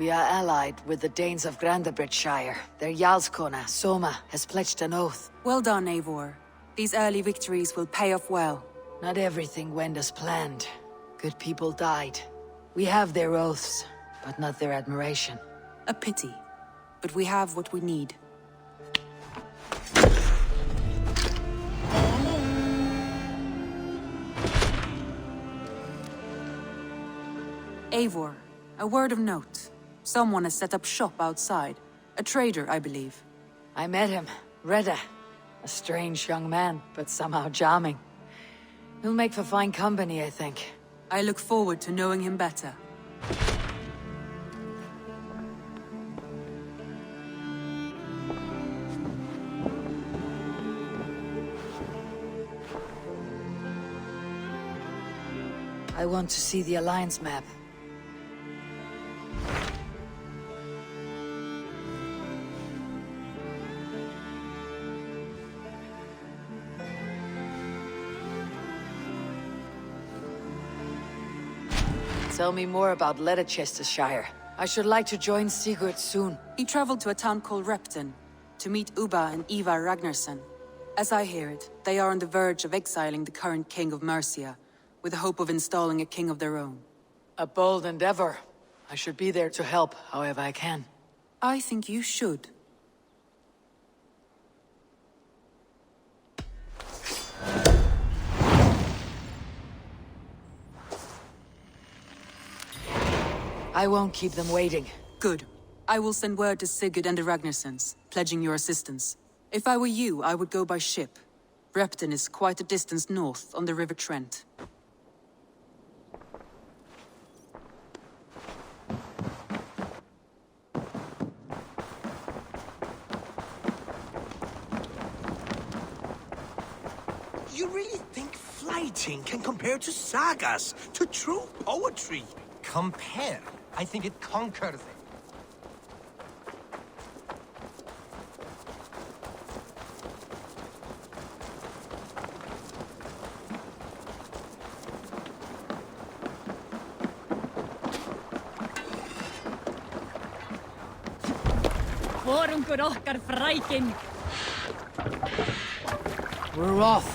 We are allied with the Danes of Grandabridgeshire. Their Jarlskona, Soma, has pledged an oath. Well done, Eivor. These early victories will pay off well. Not everything went as planned. Good people died. We have their oaths, but not their admiration. A pity. But we have what we need. Eivor, a word of note. Someone has set up shop outside. A trader, I believe. I met him, Reda. A strange young man, but somehow charming. He'll make for fine company, I think. I look forward to knowing him better. I want to see the Alliance map. Tell me more about Leicestershire. I should like to join Sigurd soon. He traveled to a town called Repton to meet Ubba and Ivar Ragnarsson. As I hear it, they are on the verge of exiling the current king of Mercia, with the hope of installing a king of their own. A bold endeavor. I should be there to help, however I can. I think you should. I won't keep them waiting. Good. I will send word to Sigurd and the Ragnarssons, pledging your assistance. If I were you, I would go by ship. Repton is quite a distance north on the River Trent. You really think fighting can compare to sagas, to true poetry? Compare? I think it conquers it. We're off.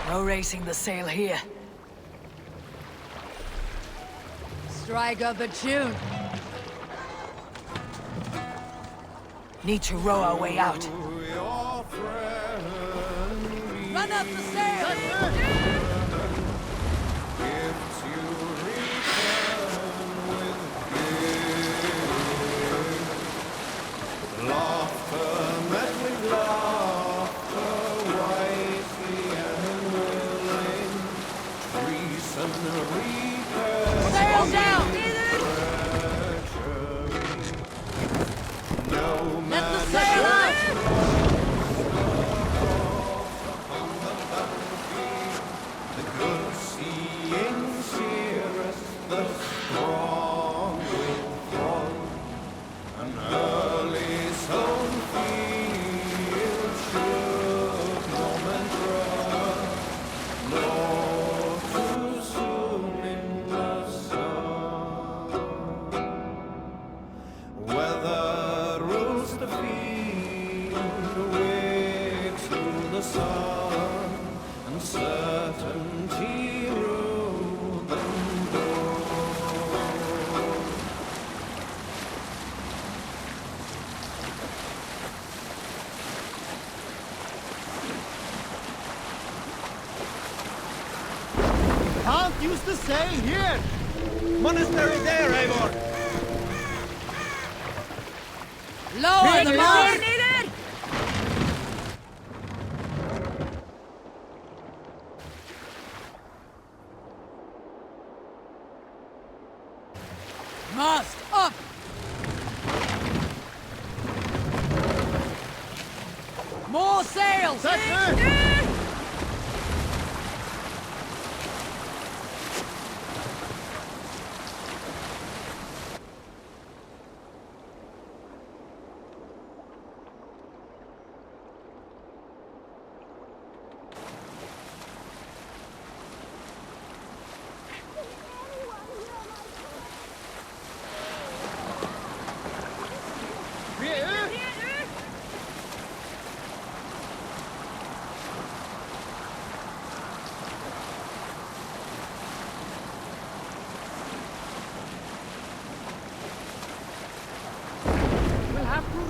No racing the sail here. Strike up a tune. Need to row our way out. Run up the sail! Sail down! Let the sail out! The good seeing cheereth the strong with fog. An early sown field should no man trust, nor too soon in the sun. Weather rules the field, wakes to the sun, and certainty rule them both. Can't use the sail here! Monastery there, Eivor! Lower the mast! Mast up! More sails!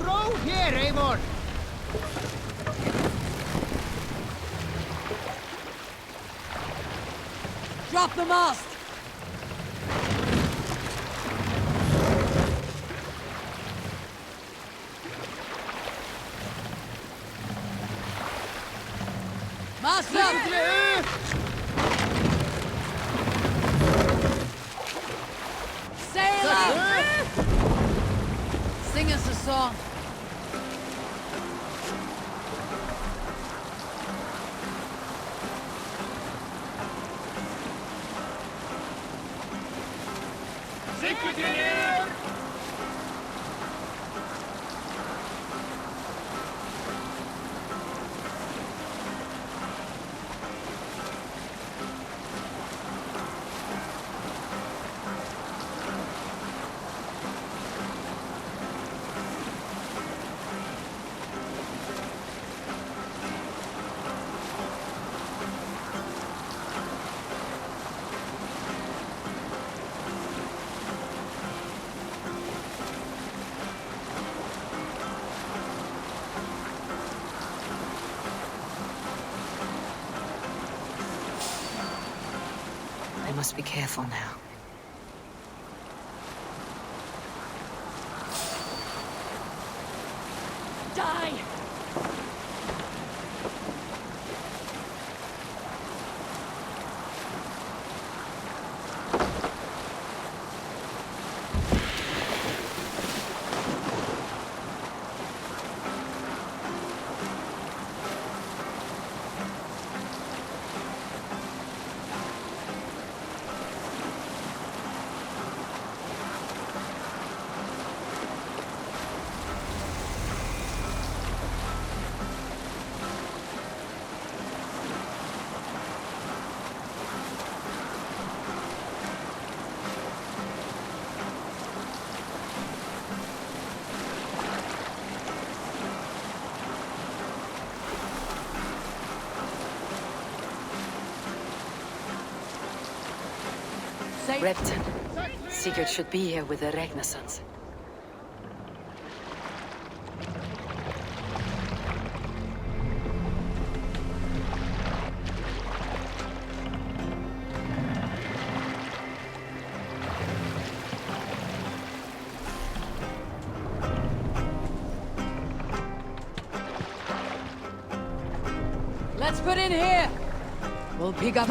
Row here, Eivor! Drop the mast! Mast up! Sail up! Sing us a song. I must be careful now. Die! Repton. Sigurd should be here with the Ragnarsons. Let's put in here! We'll pick up...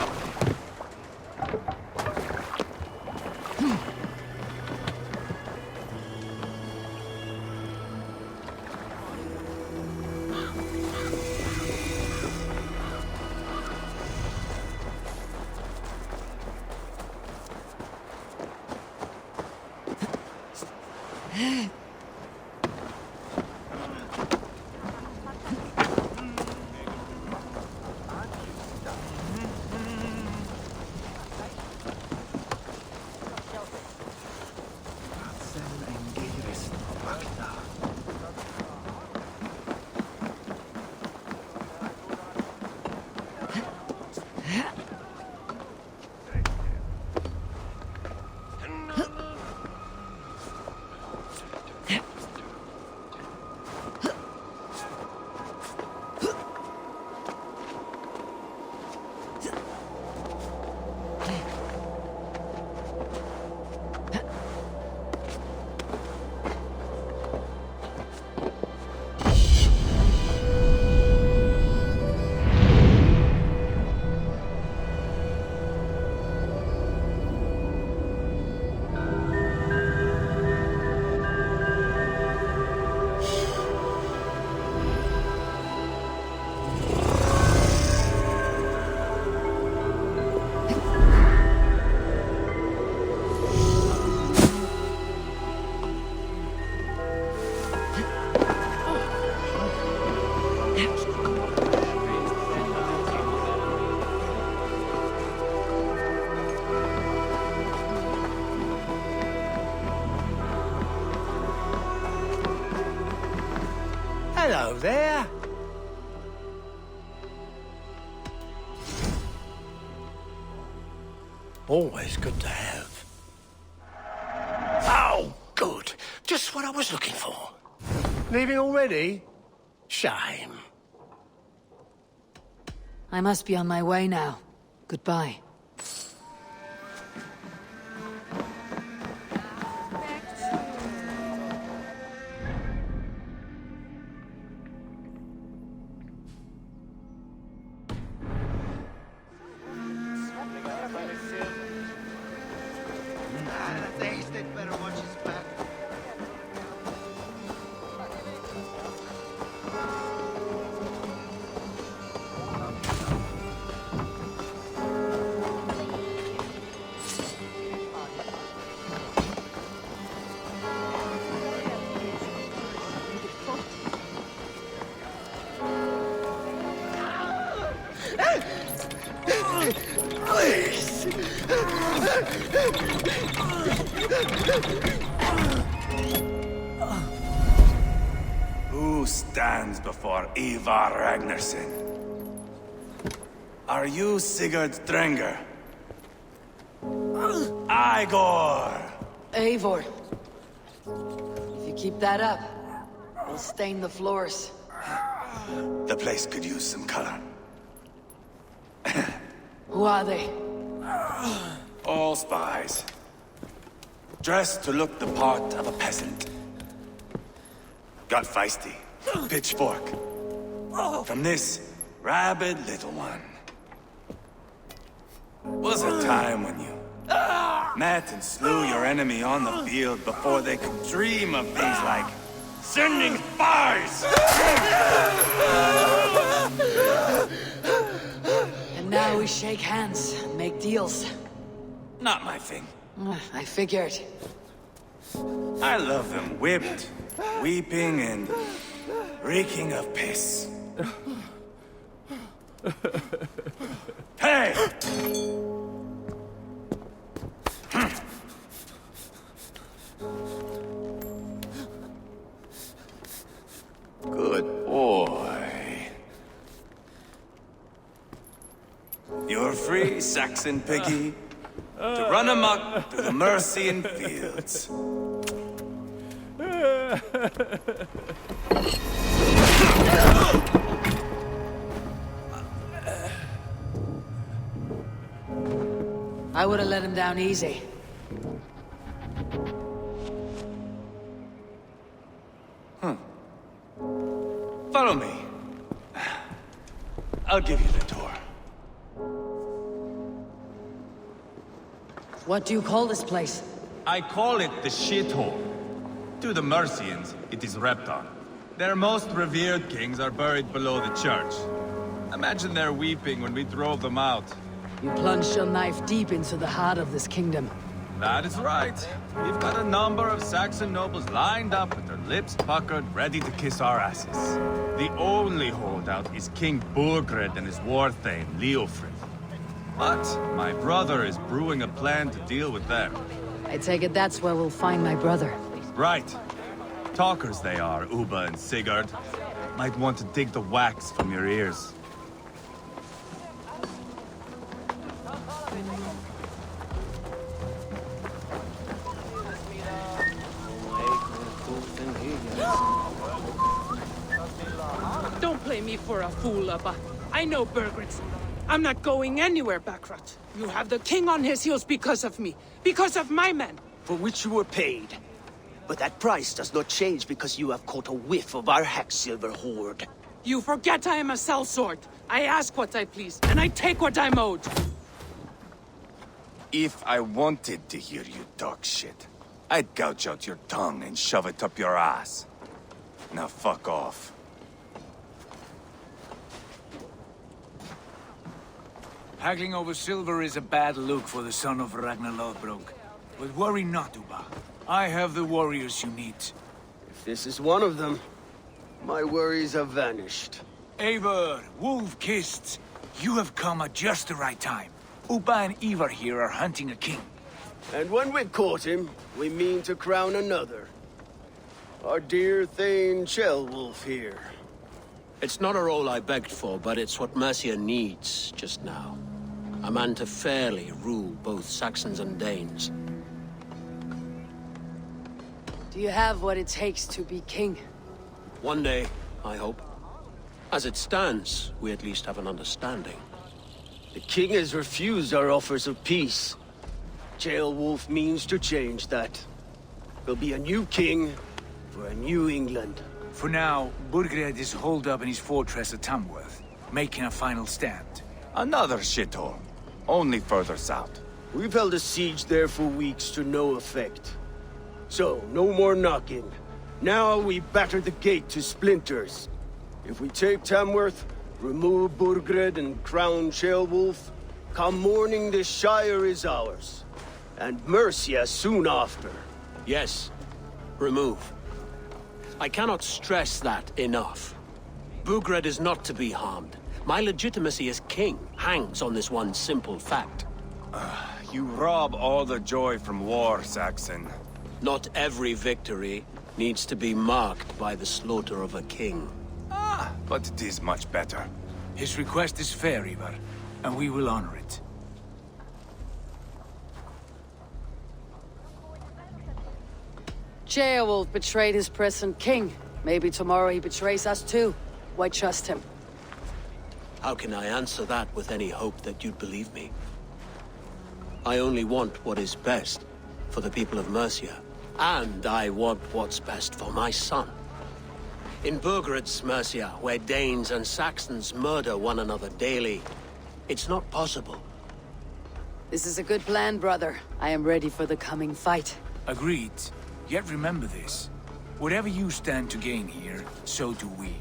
Hello there. Always good to have. Oh, good. Just what I was looking for. Leaving already? Shame. I must be on my way now. Goodbye. Who stands before Ivar Ragnarsson? Are you Sigurd Drenger? Igor! Eivor. If you keep that up, we'll stain the floors. The place could use some color. Who are they? All spies. Dressed to look the part of a peasant. Got feisty. Pitchfork. From this rabid little one. Was a time when you met and slew your enemy on the field before they could dream of things like sending spies! And now we shake hands and make deals. Not my thing. I figured. I love them whipped, weeping, and reeking of piss. Hey! Good boy. You're free, Saxon piggy, to run amok through the Mercian fields. I would have let him down easy. Follow me. I'll give you the tour. What do you call this place? I call it the shithole. To the Mercians, it is Repton. Their most revered kings are buried below the church. Imagine their weeping when we drove them out. You plunged your knife deep into the heart of this kingdom. That is right. We've got a number of Saxon nobles lined up with their lips puckered, ready to kiss our asses. The only holdout is King Burgred and his war thane, Leofrid. But my brother is brewing a plan to deal with them. I take it that's where we'll find my brother. Right. Talkers they are, Uba and Sigurd. Might want to dig the wax from your ears. Don't play me for a fool, Abba. I know Burgred's. I'm not going anywhere, Backrot. You have the king on his heels because of me. Because of my men. For which you were paid. But that price does not change because you have caught a whiff of our Hacksilver hoard. You forget I am a sellsword. I ask what I please, and I take what I'm owed. If I wanted to hear you talk shit, I'd gouge out your tongue and shove it up your ass. Now fuck off. Haggling over silver is a bad look for the son of Ragnar Lothbrok. But worry not, Uba. I have the warriors you need. If this is one of them, my worries have vanished. Eivor, Wolf-Kissed, you have come at just the right time. Uba and Ivar here are hunting a king. And when we've caught him, we mean to crown another. Our dear Thane Chelwolf here. It's not a role I begged for, but it's what Mercia needs just now. A man to fairly rule both Saxons and Danes. Do you have what it takes to be king? One day, I hope. As it stands, we at least have an understanding. The king has refused our offers of peace. Ceolwulf means to change that. There'll be a new king for a new England. For now, Burgred is holed up in his fortress at Tamworth, making a final stand. Another shithole. Only further south. We've held a siege there for weeks to no effect. So, no more knocking. Now we batter the gate to splinters. If we take Tamworth, remove Burgred and crown Ceolwulf, come morning the Shire is ours. And Mercia soon after. Yes, remove. I cannot stress that enough. Burgred is not to be harmed. My legitimacy as king hangs on this one simple fact. You rob all the joy from war, Saxon. Not every victory needs to be marked by the slaughter of a king. But it is much better. His request is fair, Ivar, and we will honor it. Ceolwulf betrayed his present king. Maybe tomorrow he betrays us too. Why trust him? How can I answer that with any hope that you'd believe me? I only want what is best for the people of Mercia. And I want what's best for my son. In Burgred's Mercia, where Danes and Saxons murder one another daily, it's not possible. This is a good plan, brother. I am ready for the coming fight. Agreed. Yet remember this. Whatever you stand to gain here, so do we.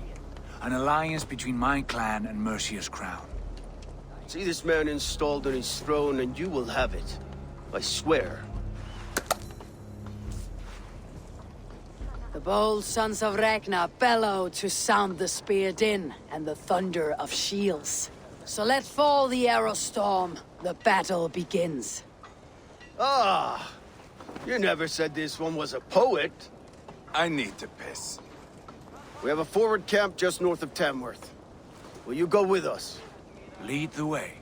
An alliance between my clan and Mercia's crown. See this man installed on his throne and you will have it. I swear. The bold sons of Ragnar bellow to sound the spear din and the thunder of shields. So let fall the arrow storm. The battle begins. Ah! You never said this one was a poet. I need to piss. We have a forward camp just north of Tamworth. Will you go with us? Lead the way.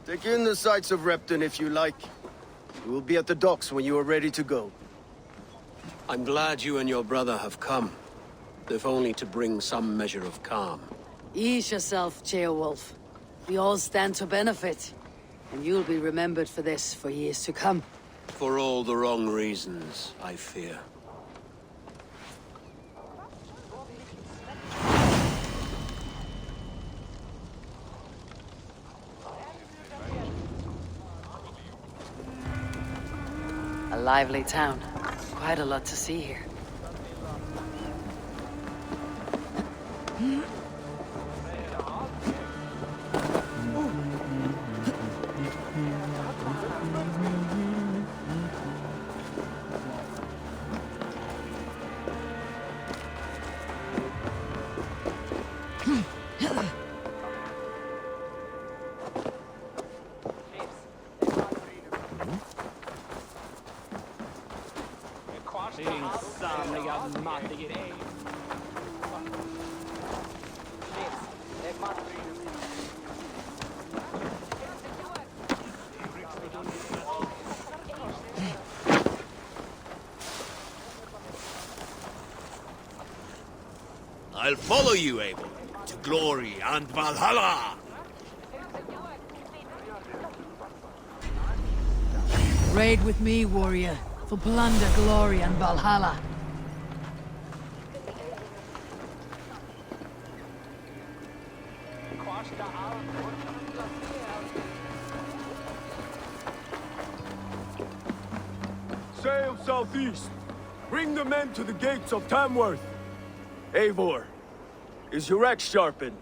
Take in the sights of Repton if you like. We will be at the docks when you are ready to go. I'm glad you and your brother have come, if only to bring some measure of calm. Ease yourself, Ceolwulf. We all stand to benefit, and you'll be remembered for this for years to come. For all the wrong reasons, I fear. A lively town. Quite a lot to see here. I'll follow you, Abel, to glory and Valhalla! Raid with me, warrior, for plunder, glory, and Valhalla. Sail southeast. Bring the men to the gates of Tamworth. Eivor, is your axe sharpened?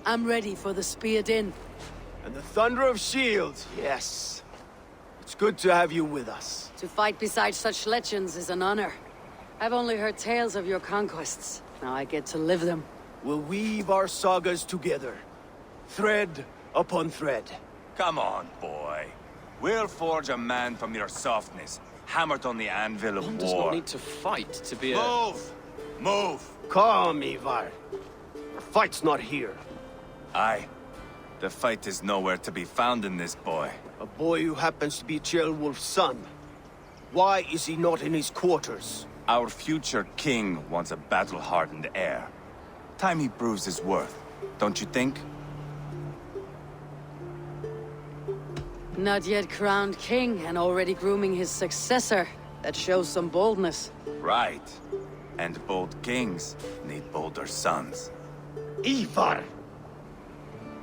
I'm ready for the spear din. And the thunder of shields, yes. It's good to have you with us. To fight beside such legends is an honor. I've only heard tales of your conquests. Now I get to live them. We'll weave our sagas together. Thread upon thread. Come on, boy. We'll forge a man from your softness, hammered on the anvil of One war. does not need to fight to be a... Move! Move! Calm, Ivar. The fight's not here. Aye. The fight is nowhere to be found in this boy. A boy who happens to be Ceolwulf's son. Why is he not in his quarters? Our future king wants a battle-hardened heir. Time he proves his worth, don't you think? Not yet crowned king and already grooming his successor. That shows some boldness. Right. And bold kings need bolder sons. Ivar!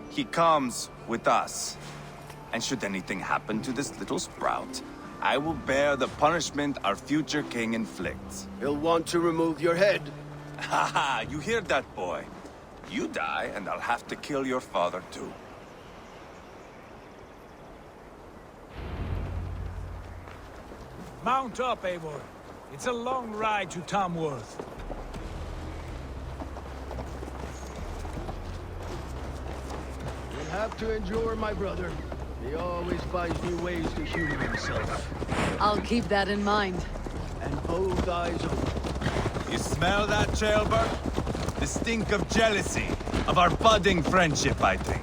He comes with us. And should anything happen to this little sprout, I will bear the punishment our future king inflicts. He'll want to remove your head. Haha, you hear that, boy? You die, and I'll have to kill your father, too. Mount up, Eivor. It's a long ride to Tamworth. You'll have to endure, my brother. He always finds new ways to humor himself. I'll keep that in mind. And both eyes open. You smell that, Jailbird? The stink of jealousy, of our budding friendship, I think.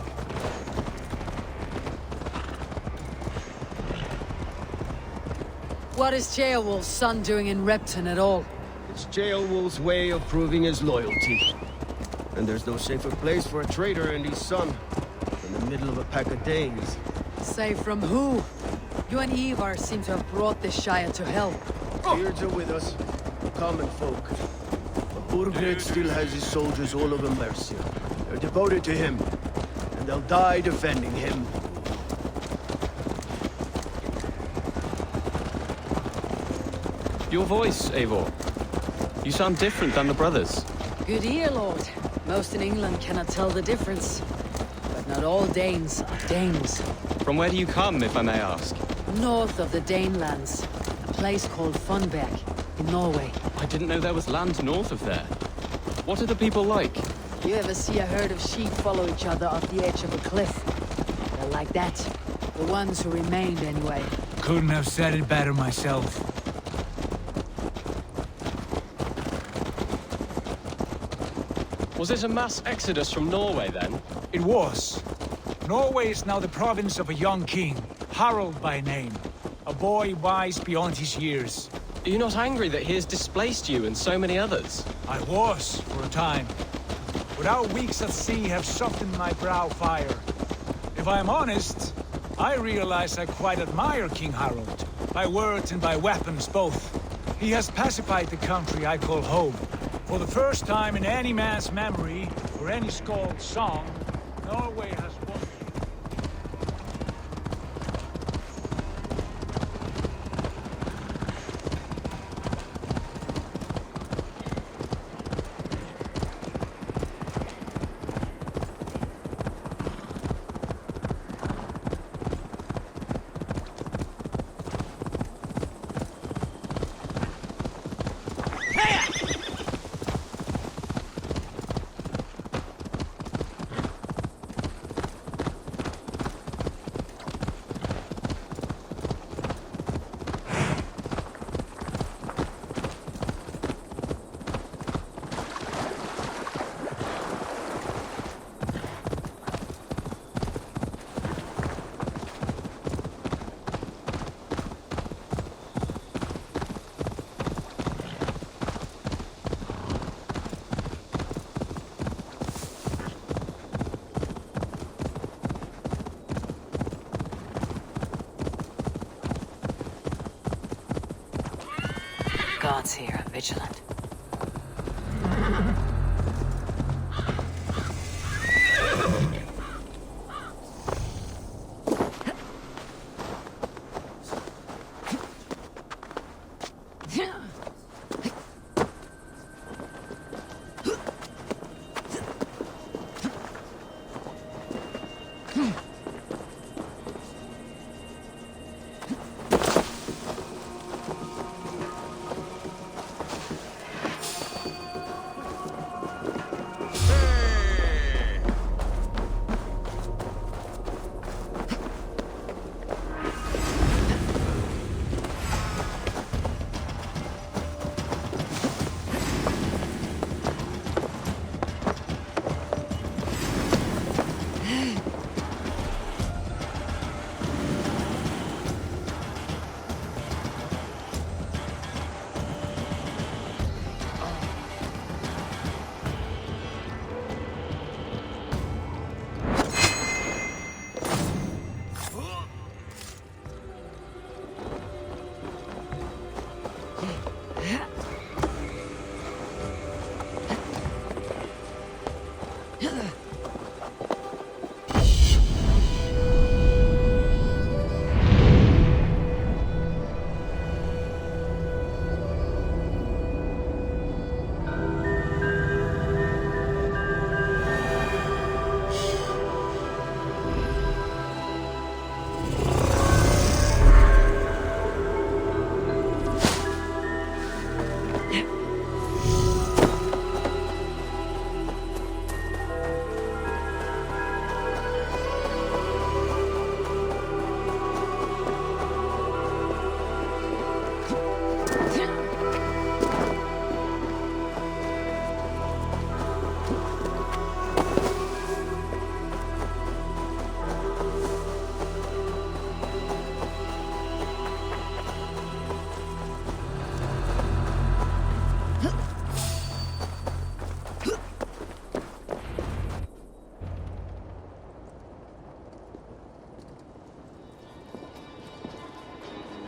What is Ceolwulf's son doing in Repton at all? It's Ceolwulf's way of proving his loyalty. And there's no safer place for a traitor and his son than the middle of a pack of Danes. Say from who? You and Ivar seem to have brought this Shire to hell. Beards are with us, common folk. But Burgred still has his soldiers all over Mercia. They're devoted to him, and they'll die defending him. Your voice, Eivor. You sound different than the brothers. Good ear, Lord. Most in England cannot tell the difference. But not all Danes are Danes. From where do you come, if I may ask? North of the Danelands. A place called Funberg, in Norway. I didn't know there was land north of there. What are the people like? You ever see a herd of sheep follow each other off the edge of a cliff? They're like that. The ones who remained, anyway. Couldn't have said it better myself. Was it a mass exodus from Norway, then? It was. Norway is now the province of a young king, Harald by name. A boy wise beyond his years. Are you not angry that he has displaced you and so many others? I was, for a time. But our weeks at sea have softened my brow fire. If I am honest, I realize I quite admire King Harald. By words and by weapons, both. He has pacified the country I call home. For the first time in any man's memory, or any skald's song, Norway has won. Gods here, vigilant.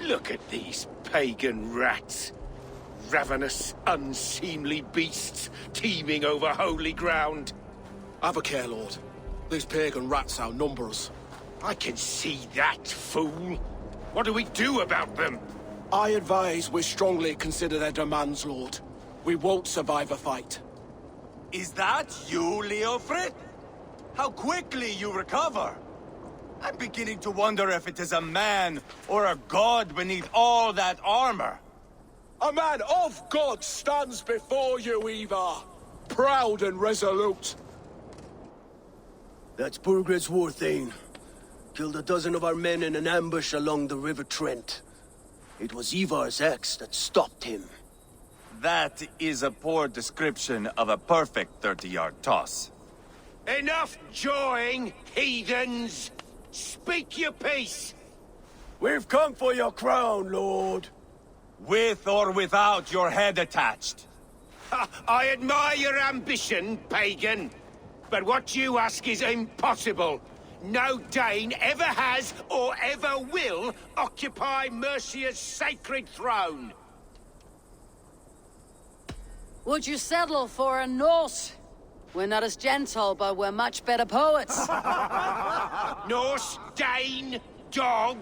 Look at these pagan rats. Ravenous, unseemly beasts teeming over holy ground. Have a care, Lord. These pagan rats outnumber us. I can see that, fool. What do we do about them? I advise we strongly consider their demands, Lord. We won't survive a fight. Is that you, Leofrid? How quickly you recover! I'm beginning to wonder if it is a man or a god beneath all that armor. A man of God stands before you, Ivar. Proud and resolute. That's Burgred's Warthane. Killed a dozen of our men in an ambush along the River Trent. It was Ivar's axe that stopped him. That is a poor description of a perfect 30-yard toss. Enough jawing, heathens! Speak your piece! We've come for your crown, Lord. With or without your head attached. I admire your ambition, pagan. But what you ask is impossible. No Dane ever has or ever will occupy Mercia's sacred throne. Would you settle for a Norse? We're not as gentle, but we're much better poets. Norse, Dane, dog.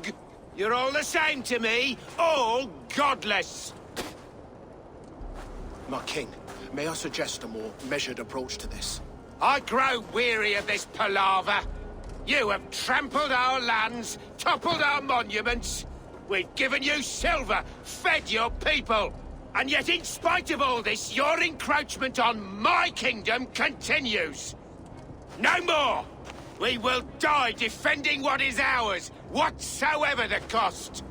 You're all the same to me. All godless. My king, may I suggest a more measured approach to this? I grow weary of this palaver. You have trampled our lands, toppled our monuments. We've given you silver, fed your people. And yet, in spite of all this, your encroachment on my kingdom continues. No more! We will die defending what is ours, whatsoever the cost.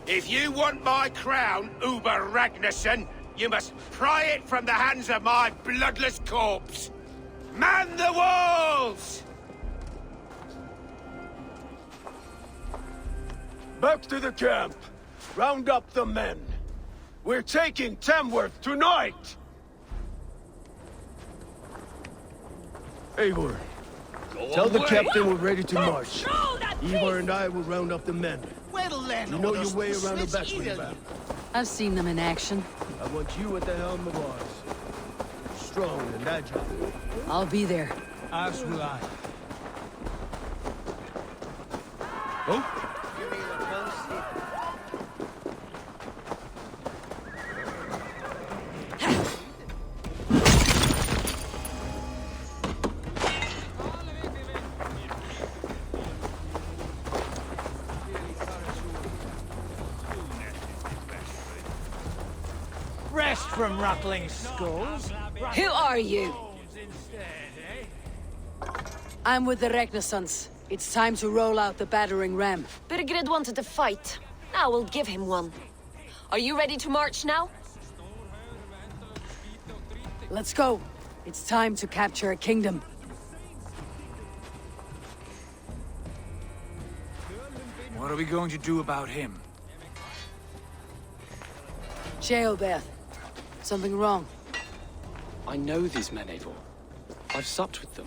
If you want my crown, Uber Ragnarsson, you must pry it from the hands of my bloodless corpse. Man the walls! Back to the camp. Round up the men. We're taking Tamworth tonight! Eivor, tell the captain we're ready to march. Eivor and I will round up the men. You know your way around the battery map. I've seen them in action. I want you at the helm of ours. Strong and agile. I'll be there. As will I. Oh? Rest from rattling skulls. Who are you? I'm with the Ragnarssons. It's time to roll out the battering ram. Burgred wanted to fight. Now we'll give him one. Are you ready to march now? Let's go. It's time to capture a kingdom. What are we going to do about him? Sheobeth. Something wrong? I know these men, Eivor. I've supped with them.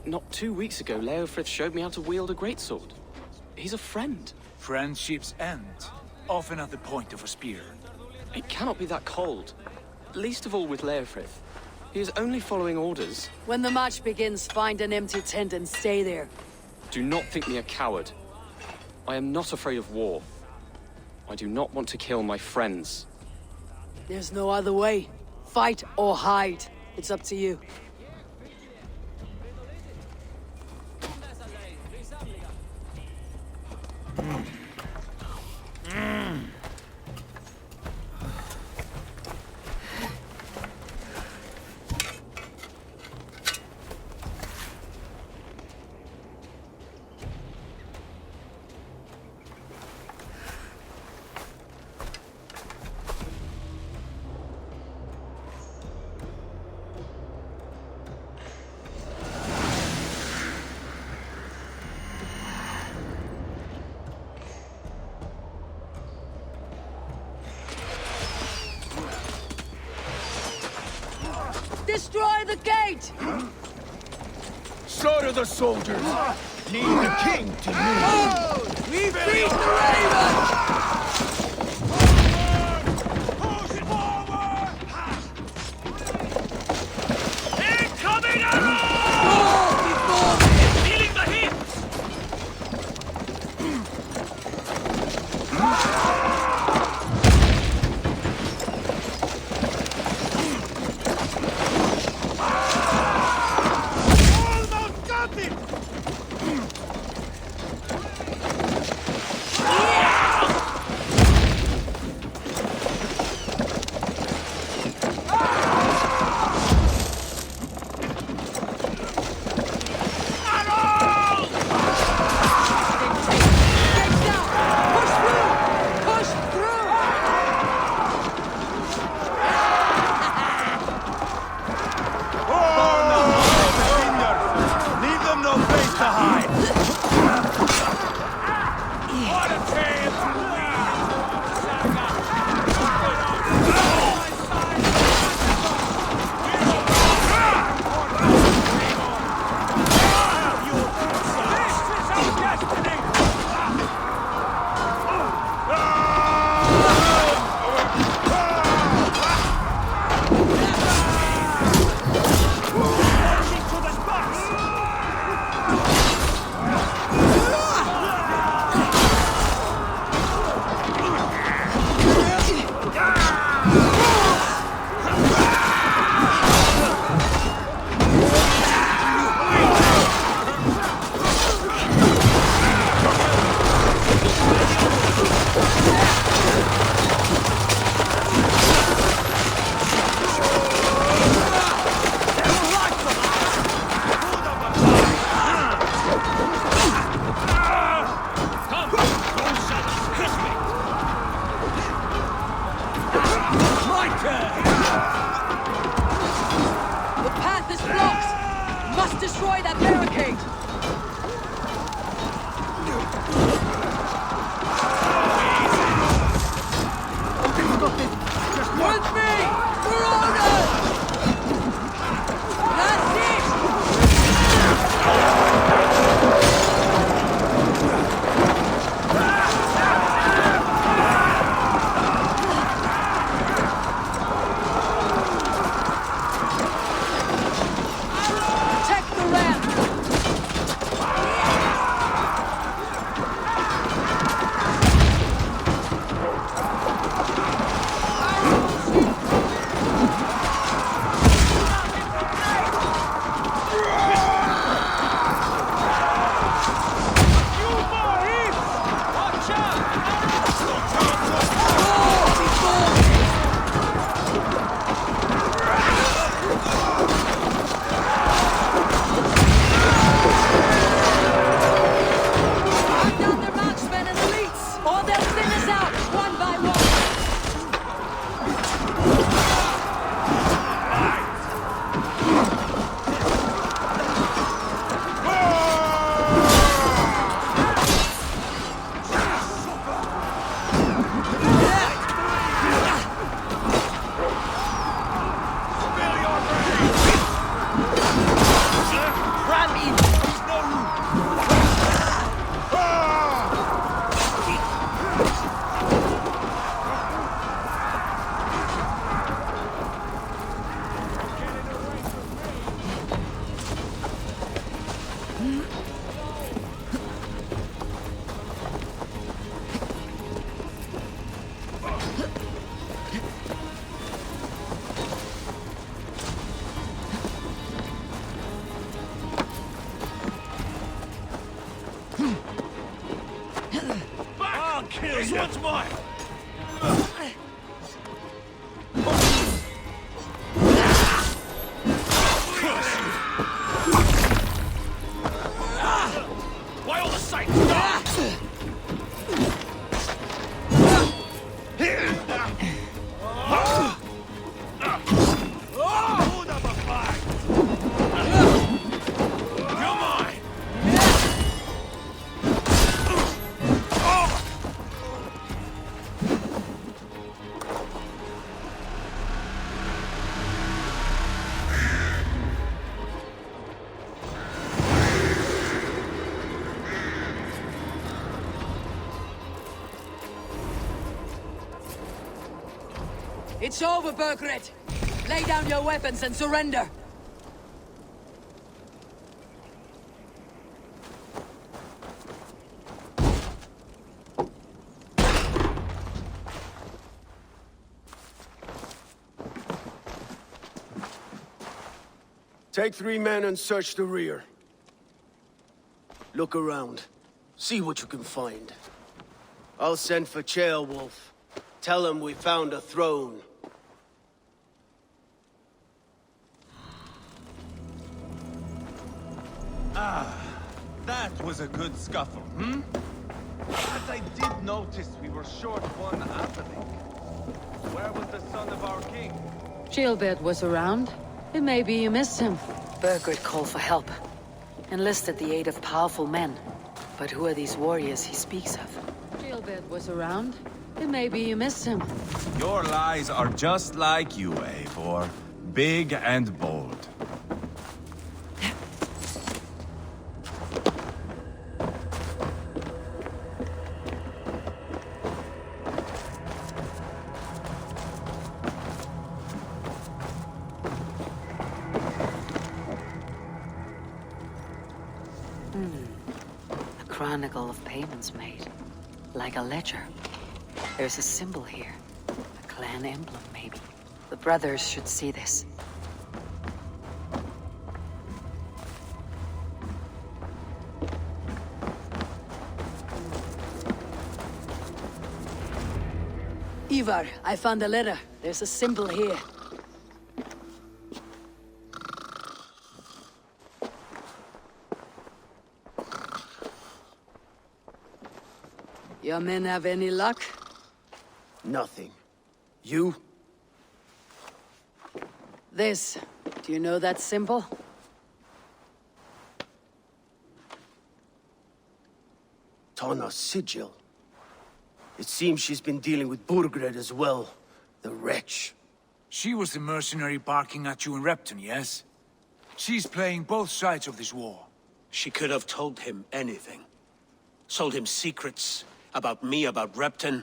Not 2 weeks ago, Leofrith showed me how to wield a greatsword. He's a friend. Friendships end, often at the point of a spear. It cannot be that cold. Least of all with Leofrith. He is only following orders. When the march begins, find an empty tent and stay there. Do not think me a coward. I am not afraid of war. I do not want to kill my friends. There's no other way. Fight or hide. It's up to you. Destroy the gate! So do the soldiers! Need the king to move. Oh, we beat the Raven! Incoming arrow! Feeling the heat! Almost got it! Destroy that barricade! With me! For order! That's I'll kill you! This one's mine! Why all the sights stop? It's over, Burgred! Lay down your weapons and surrender! Take 3 men and search the rear. Look around. See what you can find. I'll send for Ceolwulf. Tell him we found a throne. Ah, that was a good scuffle, hmm? But I did notice we were short one athlete. Where was the son of our king? Gilbert was around. It may be you missed him. Burgred called for help. Enlisted the aid of powerful men. But who are these warriors he speaks of? Gilbert was around. It may be you missed him. Your lies are just like you, Eivor. Big and bold. A chronicle of payments made. Like a ledger. There's a symbol here. A clan emblem, maybe. The brothers should see this. Ivar, I found a letter. There's a symbol here. Your men have any luck? Nothing. You? This. Do you know that symbol? Tana's sigil. It seems she's been dealing with Burgred as well. The wretch. She was the mercenary barking at you in Repton, yes? She's playing both sides of this war. She could have told him anything. Sold him secrets about me, about Repton,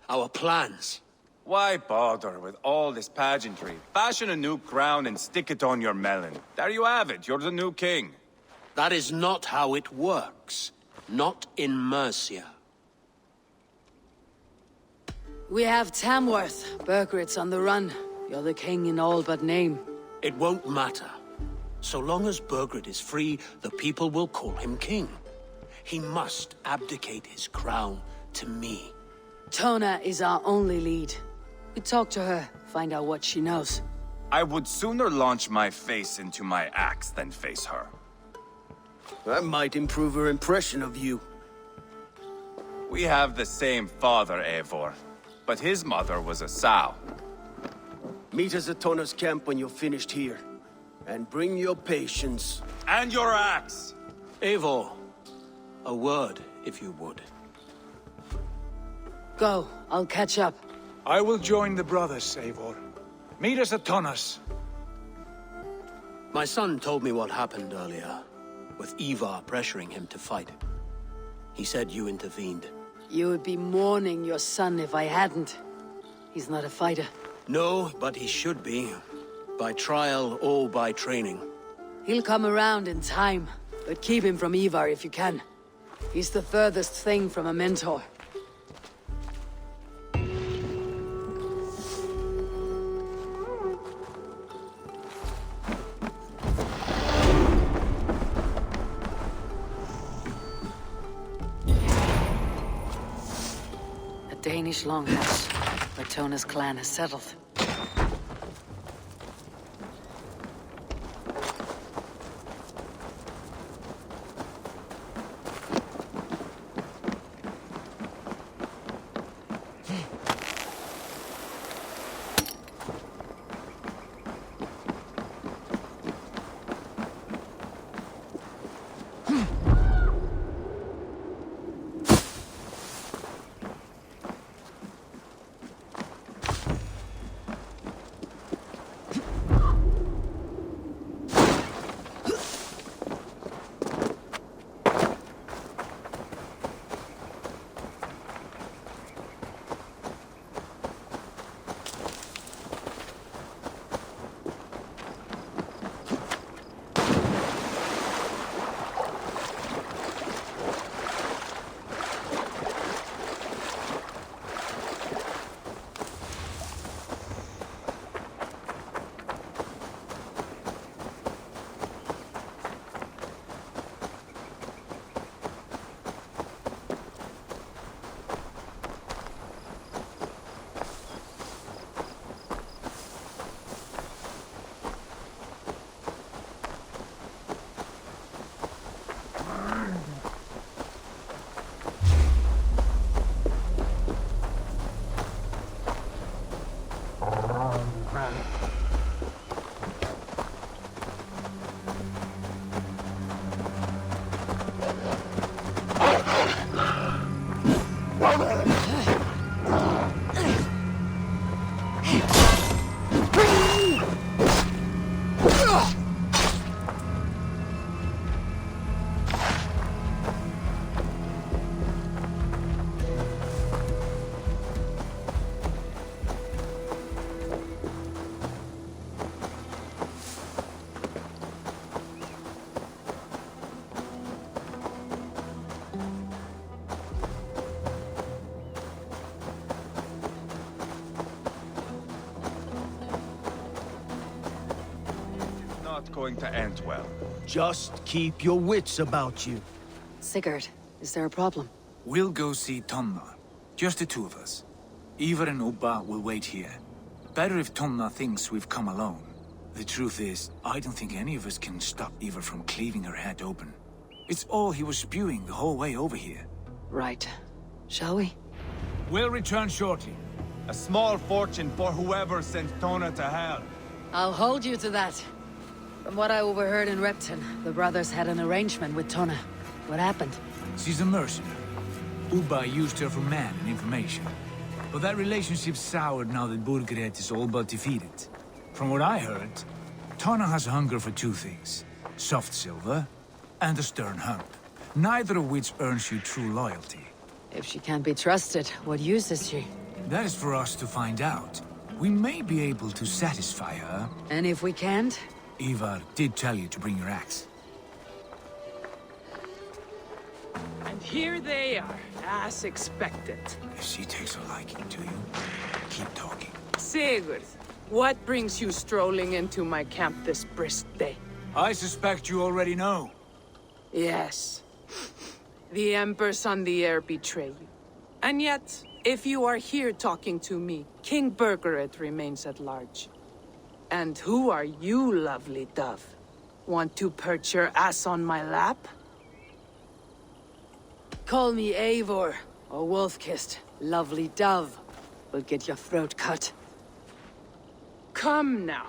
our plans. Why bother with all this pageantry? Fashion a new crown and stick it on your melon. There you have it, you're the new king. That is not how it works. Not in Mercia. We have Tamworth. Burgred's on the run. You're the king in all but name. It won't matter. So long as Burgred is free, the people will call him king. He must abdicate his crown to me. Tona is our only lead. We talk to her, find out what she knows. I would sooner launch my face into my axe than face her. That might improve her impression of you. We have the same father, Eivor. But his mother was a sow. Meet us at Tona's camp when you're finished here. And bring your patience. And your axe! Eivor, a word, if you would. Go, I'll catch up. I will join the brothers, Eivor. Meet us at Tonas. My son told me what happened earlier, with Ivar pressuring him to fight. He said you intervened. You would be mourning your son if I hadn't. He's not a fighter. No, but he should be. By trial or by training. He'll come around in time, but keep him from Ivar if you can. He's the furthest thing from a mentor. Danish longhouse, where Tona's clan has settled. going to end well. Just keep your wits about you. Sigurd, is there a problem? We'll go see Tomna. Just the two of us. Ivar and Ubba will wait here. Better if Tomna thinks we've come alone. The truth is, I don't think any of us can stop Ivar from cleaving her head open. It's all he was spewing the whole way over here. Right. Shall we? We'll return shortly. A small fortune for whoever sent Tona to hell. I'll hold you to that. From what I overheard in Repton, the brothers had an arrangement with Tona. What happened? She's a mercenary. Ubba used her for man and information. But that relationship soured now that Burgred is all but defeated. From what I heard, Tona has hunger for two things. Soft silver and a stern hump. Neither of which earns you true loyalty. If she can't be trusted, what use is she? That is for us to find out. We may be able to satisfy her. And if we can't? Ivar did tell you to bring your axe. And here they are, as expected. If she takes a liking to you, keep talking. Sigurd, what brings you strolling into my camp this brisk day? I suspect you already know. Yes. The Embers on the air betray you. And yet, if you are here talking to me, King Burgred remains at large. And who are you, lovely dove? Want to perch your ass on my lap? Call me Eivor, or Wolf-Kissed. Lovely dove. Will get your throat cut. Come now.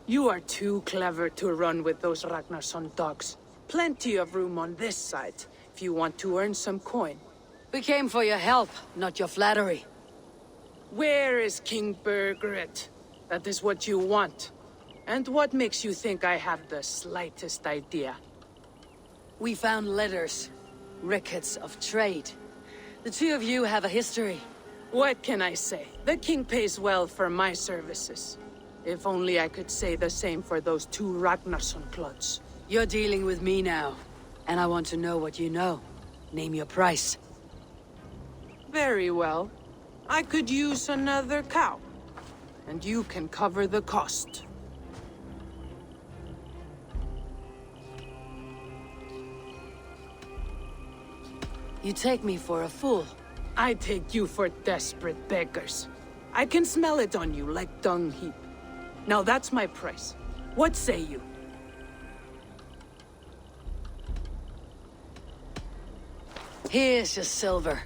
You are too clever to run with those Ragnarsson dogs. Plenty of room on this side, if you want to earn some coin. We came for your help, not your flattery. Where is King Burgred? That is what you want. And what makes you think I have the slightest idea? We found letters. Records of trade. The two of you have a history. What can I say? The king pays well for my services. If only I could say the same for those two Ragnarsson clods. You're dealing with me now, and I want to know what you know. Name your price. Very well. I could use another cow. And you can cover the cost. You take me for a fool. I take you for desperate beggars. I can smell it on you like dung heap. Now that's my price. What say you? Here's your silver.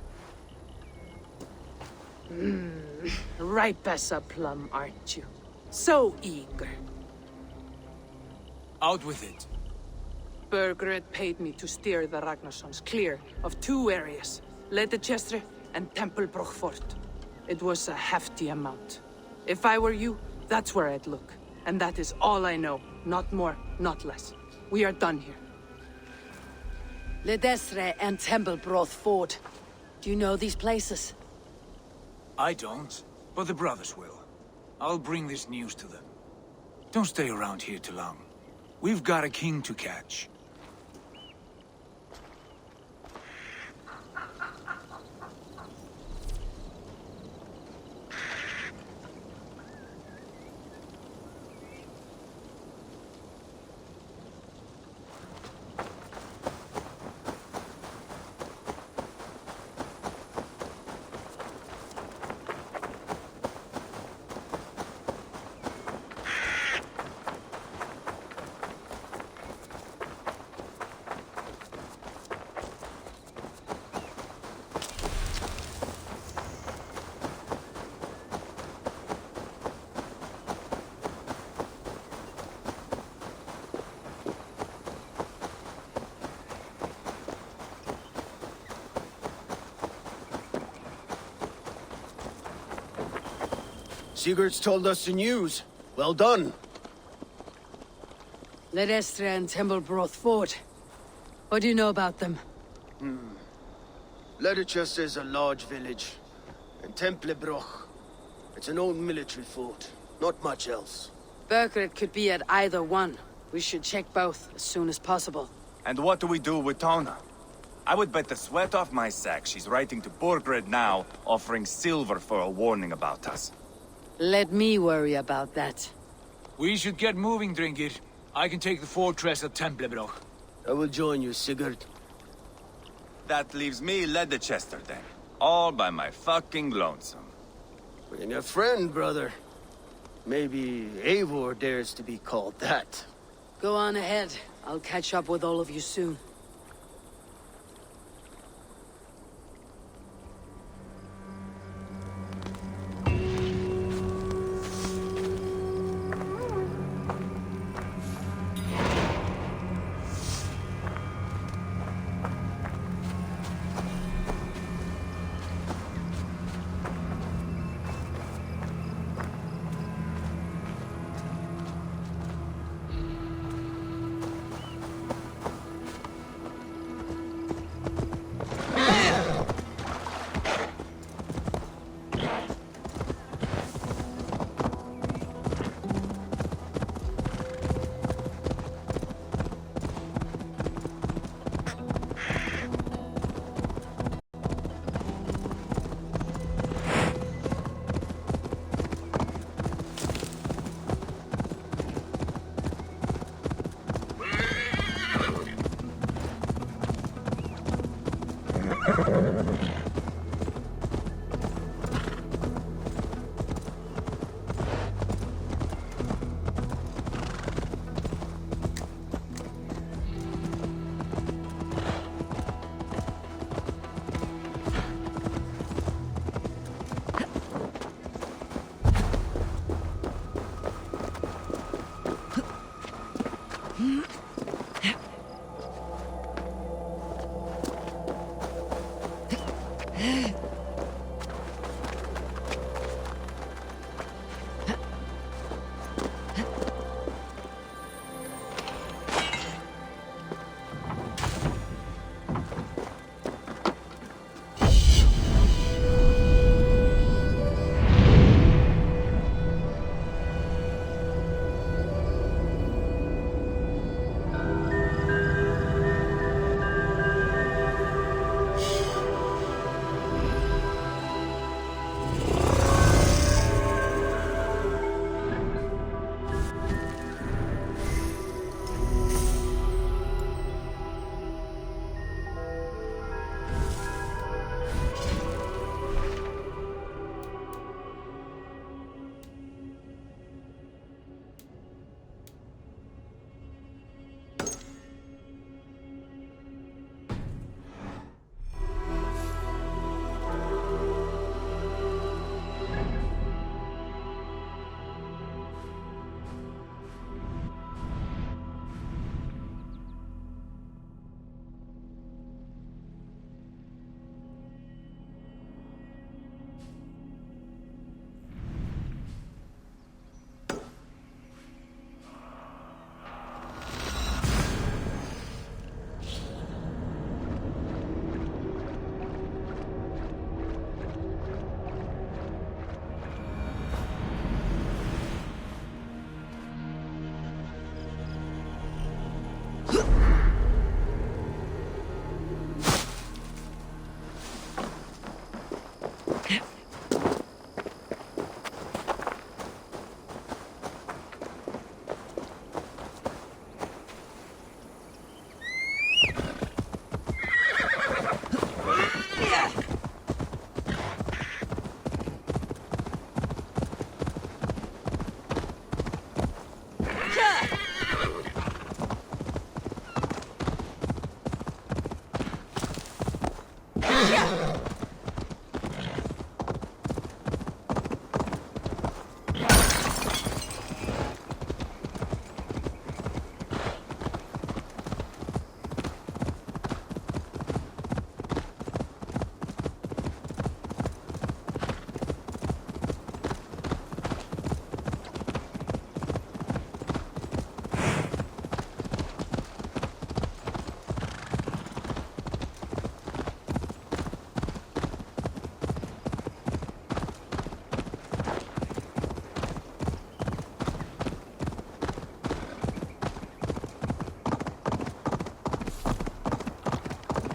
Ripe as a plum, aren't you? So eager. Out with it. Burgred paid me to steer the Ragnarssons clear of two areas, Leicester and Templebroch Fort. It was a hefty amount. If I were you, that's where I'd look. And that is all I know. Not more, not less. We are done here. Leicester and Templebroch Fort. Do you know these places? I don't, but the brothers will. I'll bring this news to them. Don't stay around here too long. We've got a king to catch. Sigurd's told us the news. Well done. Leicester and Templebroch Fort. What do you know about them? Leicester is a large village. And Templebroch, it's an old military fort. Not much else. Burgred could be at either one. We should check both as soon as possible. And what do we do with Tona? I would bet the sweat off my sack she's writing to Burgred now, offering silver for a warning about us. Let me worry about that. We should get moving, Drinkit. I can take the fortress at Templebroch. I will join you, Sigurd. That leaves me Leicester then. All by my fucking lonesome. Bring a friend, brother. Maybe Eivor dares to be called that. Go on ahead. I'll catch up with all of you soon.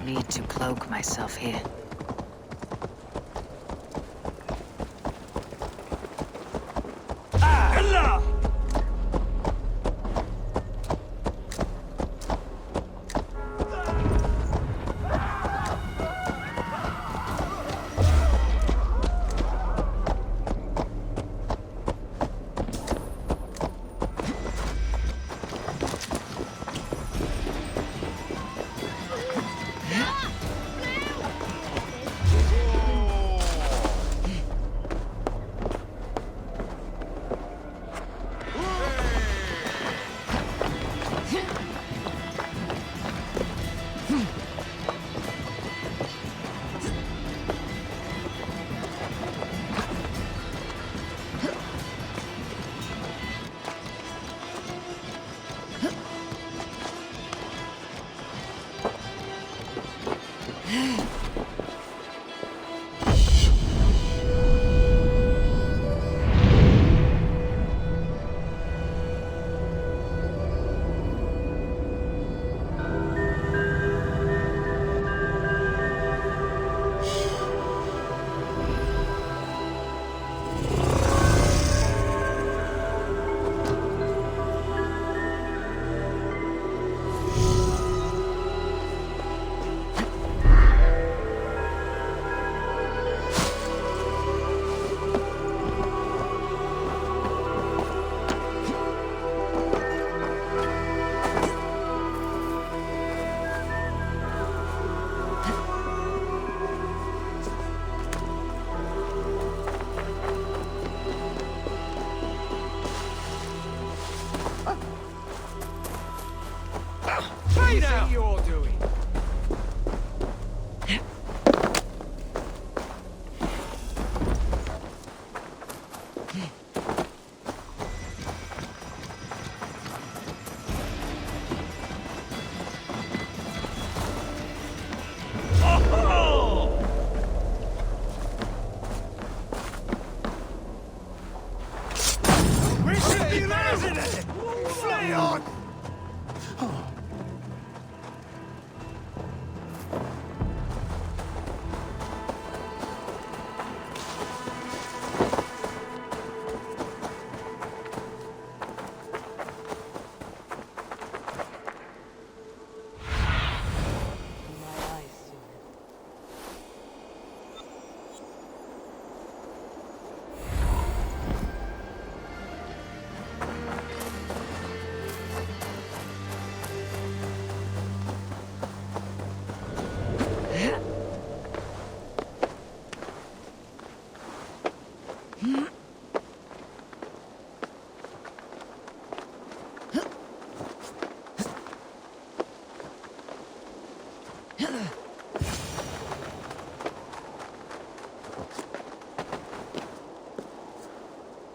Need to cloak myself here. What do you think you're doing? We should be resident! Fly on!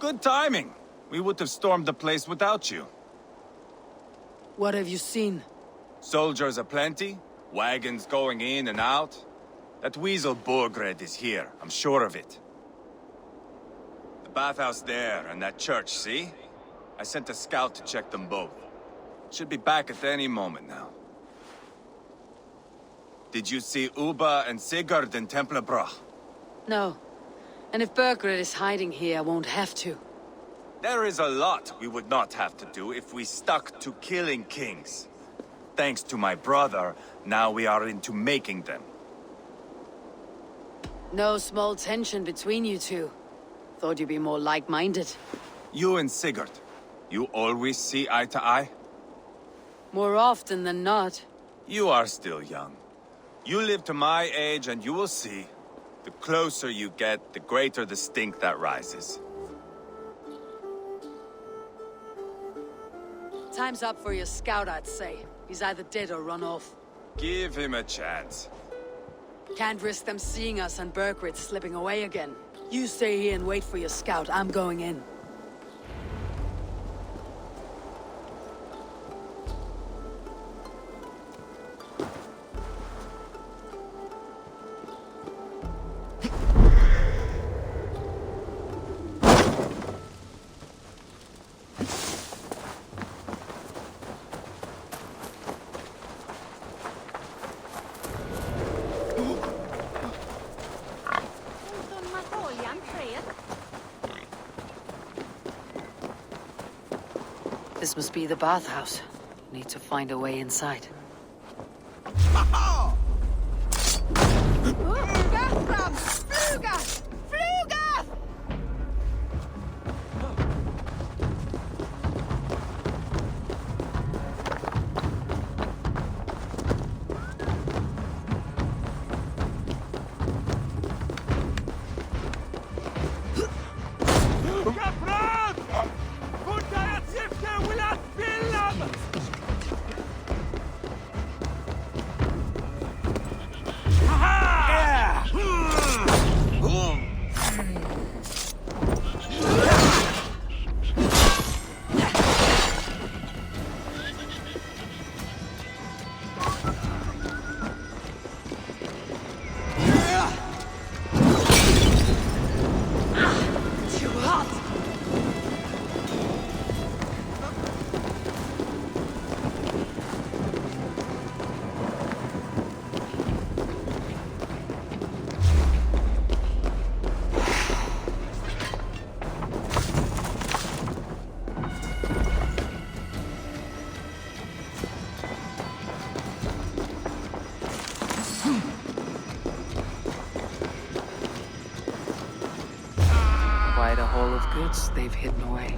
Good timing. We would have stormed the place without you. What have you seen? Soldiers aplenty, wagons going in and out. That weasel Borgred is here, I'm sure of it. The bathhouse there and that church, see? I sent a scout to check them both. Should be back at any moment now. Did you see Uba and Sigurd in Templebrach? No. And if Bergred is hiding here, I won't have to. There is a lot we would not have to do if we stuck to killing kings. Thanks to my brother, now we are into making them. No small tension between you two. Thought you'd be more like-minded. You and Sigurd, you always see eye to eye? More often than not. You are still young. You live to my age and you will see. The closer you get, the greater the stink that rises. Time's up for your scout, I'd say. He's either dead or run off. Give him a chance. Can't risk them seeing us and Bergred slipping away again. You stay here and wait for your scout. I'm going in. This must be the bathhouse. Need to find a way inside. Quite a haul of goods they've hidden away.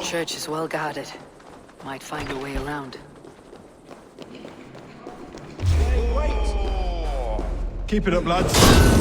church is well guarded. Might find a way around. Keep it up, lads.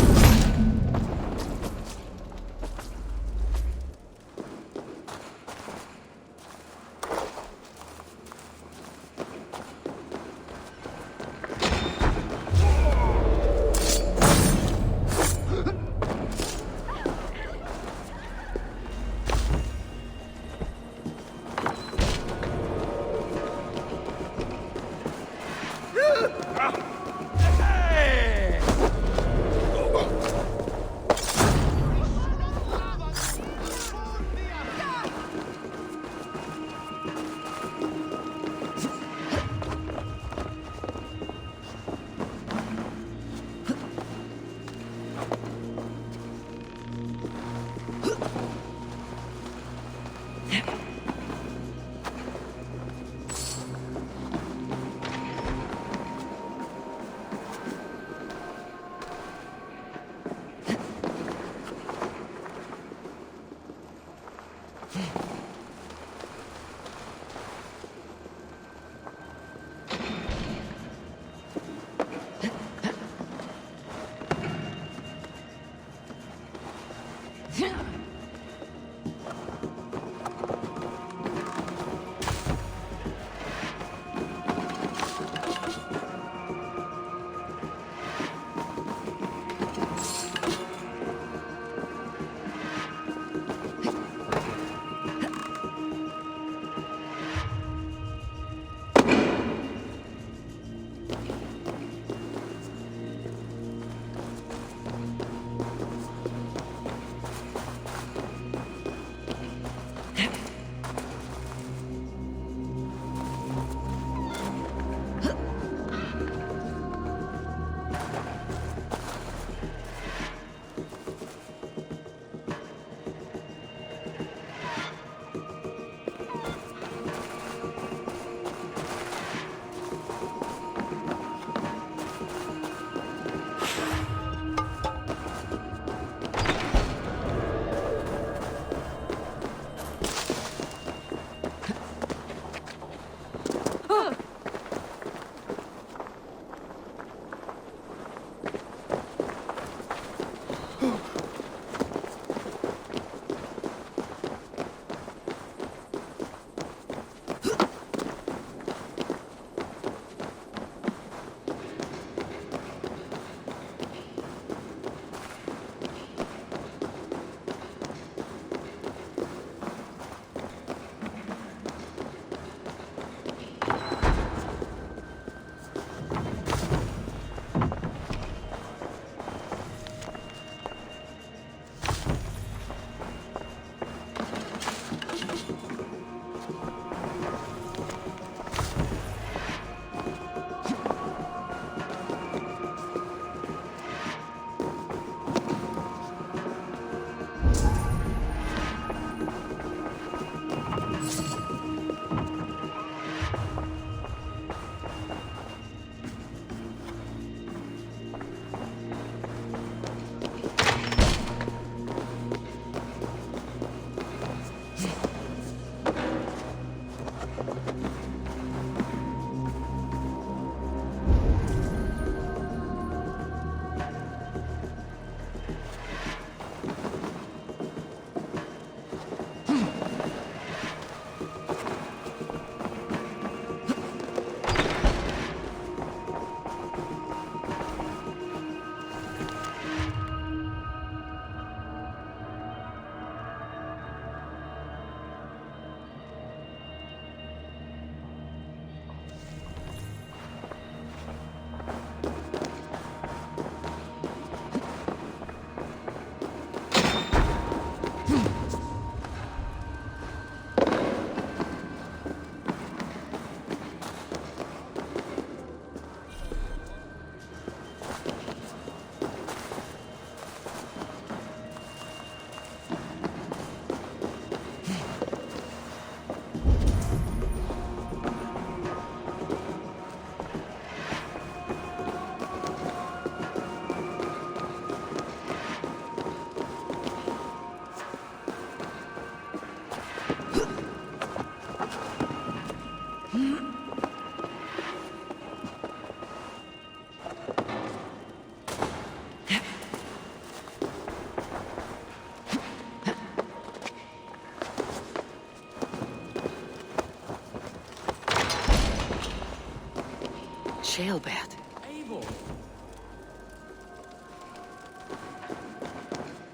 Jailbird.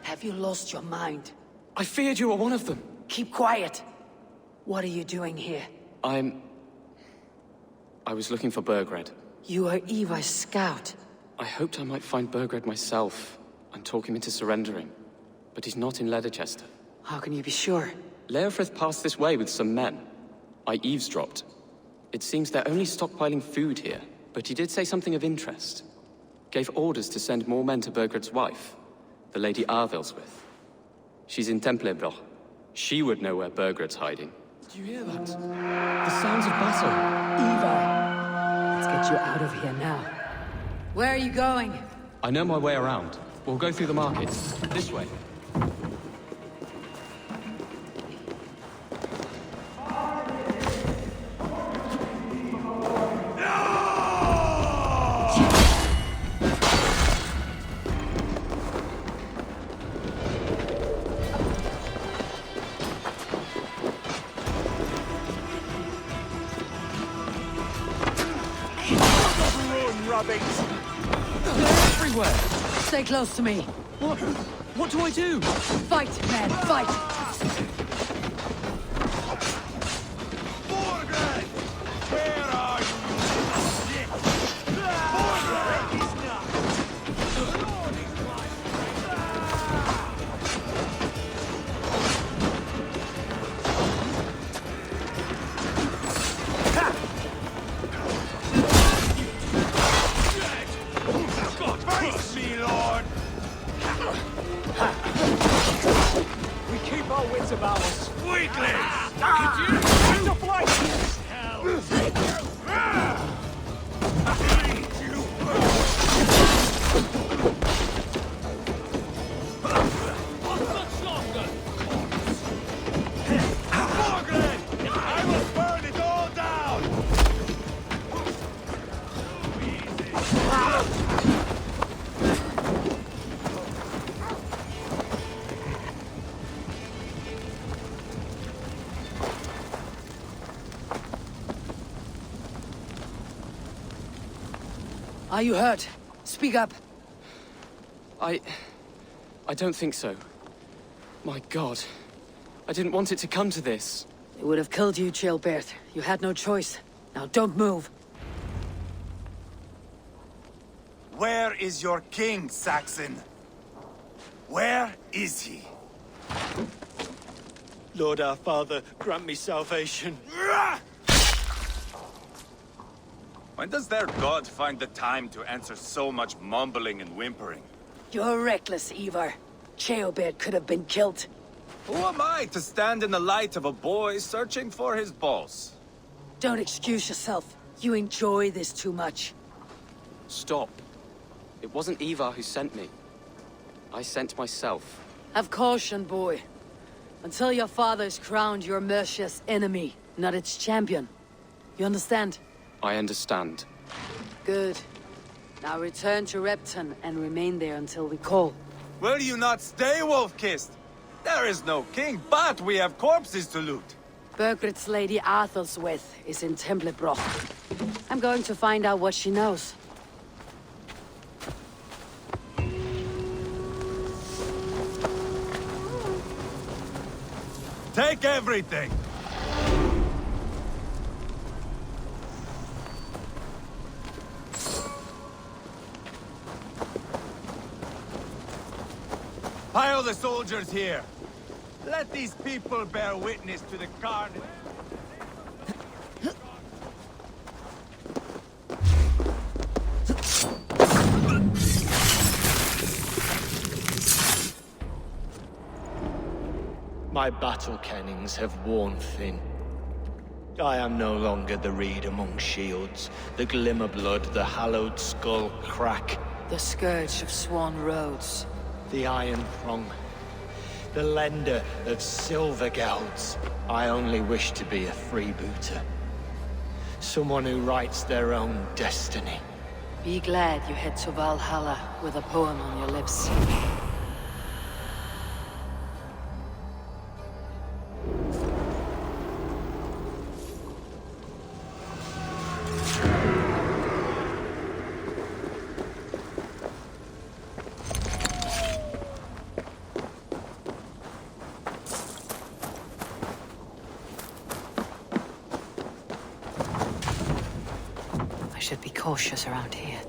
Have you lost your mind? I feared you were one of them. Keep quiet. What are you doing here? I was looking for Burgred. You are Eva's scout. I hoped I might find Burgred myself and talk him into surrendering. But he's not in Leatherchester. How can you be sure? Leofrith passed this way with some men. I eavesdropped. It seems they're only stockpiling food here, but he did say something of interest. Gave orders to send more men to Burgred's wife, the Lady Arvilswith. She's in Templebroch. She would know where Burgred's hiding. Do you hear that? The sounds of battle. Eva! Let's get you out of here now. Where are you going? I know my way around. We'll go through the markets. This way. Stay close to me. What do I do? Fight, man, fight! Borgred! Where are you? Shit! Borgred is not! God, face me, Lord! We keep our wits about us. Weaklings! Could you end up like this? Hell! I will burn it all down! Are you hurt? Speak up. I don't think so. My God. I didn't want it to come to this. They would have killed you, Jailbird. You had no choice. Now don't move. Where is your king, Saxon? Where is he? Lord our Father, grant me salvation. When does their god find the time to answer so much mumbling and whimpering? You're reckless, Ivar. Jailbird could have been killed. Who am I to stand in the light of a boy searching for his balls? Don't excuse yourself. You enjoy this too much. Stop. It wasn't Ivar who sent me. I sent myself. Have caution, boy. Until your father's crowned your Mercia's enemy, not its champion. You understand? I understand. Good. Now return to Repton and remain there until we call. Will you not stay, Wolf-Kissed? There is no king, but we have corpses to loot. Burgred's Lady Arvilswith is in Templebroch. I'm going to find out what she knows. Take everything! Pile the soldiers here. Let these people bear witness to the carnage. My battle kennings have worn thin. I am no longer the reed among shields, the glimmer blood, the hallowed skull crack. The scourge of Swan Roads. The iron prong. The lender of silver gelds. I only wish to be a freebooter. Someone who writes their own destiny. Be glad you head to Valhalla with a poem on your lips. should be cautious around here.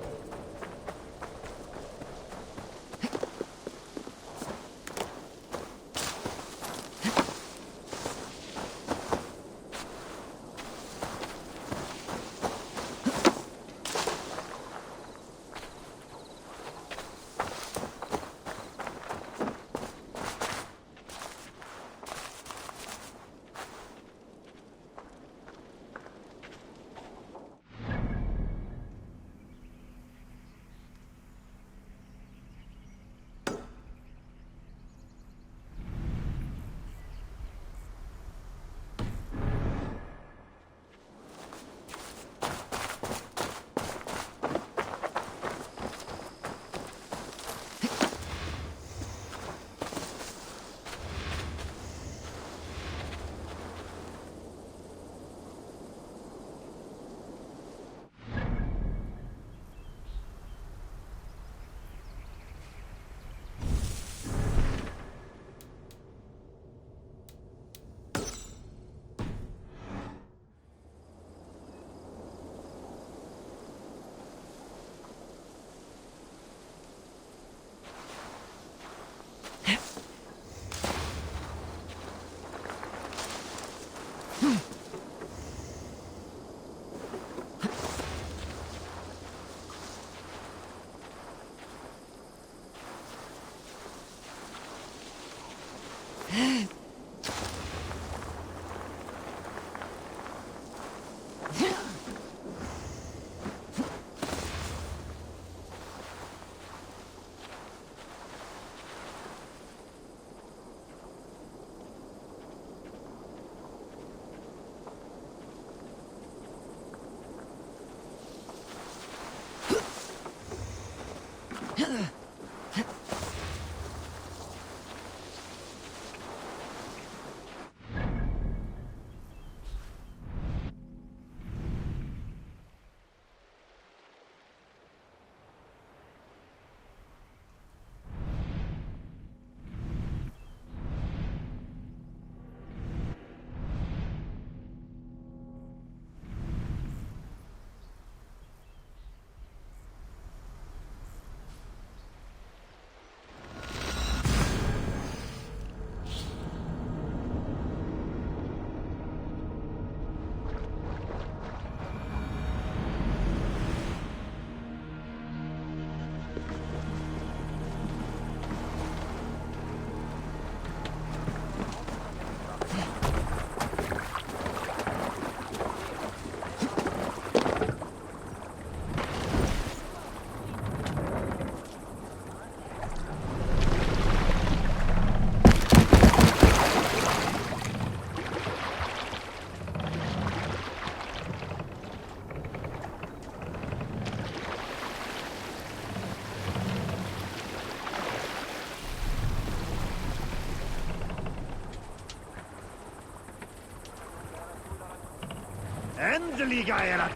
Endelig er det!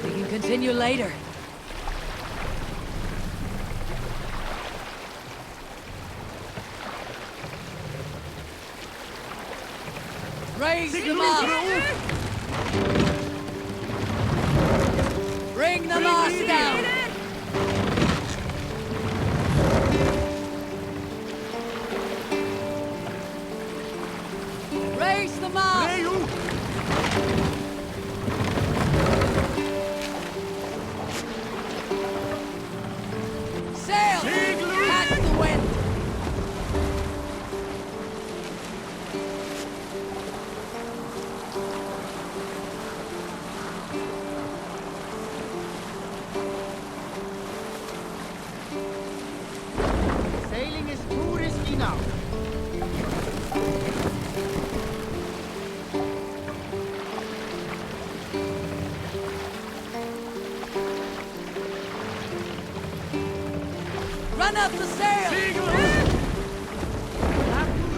We can continue later. Raise them up! Bring the mast down! Raise the mast! Sail! Catch the wind! Sailing is too risky now. up the sail!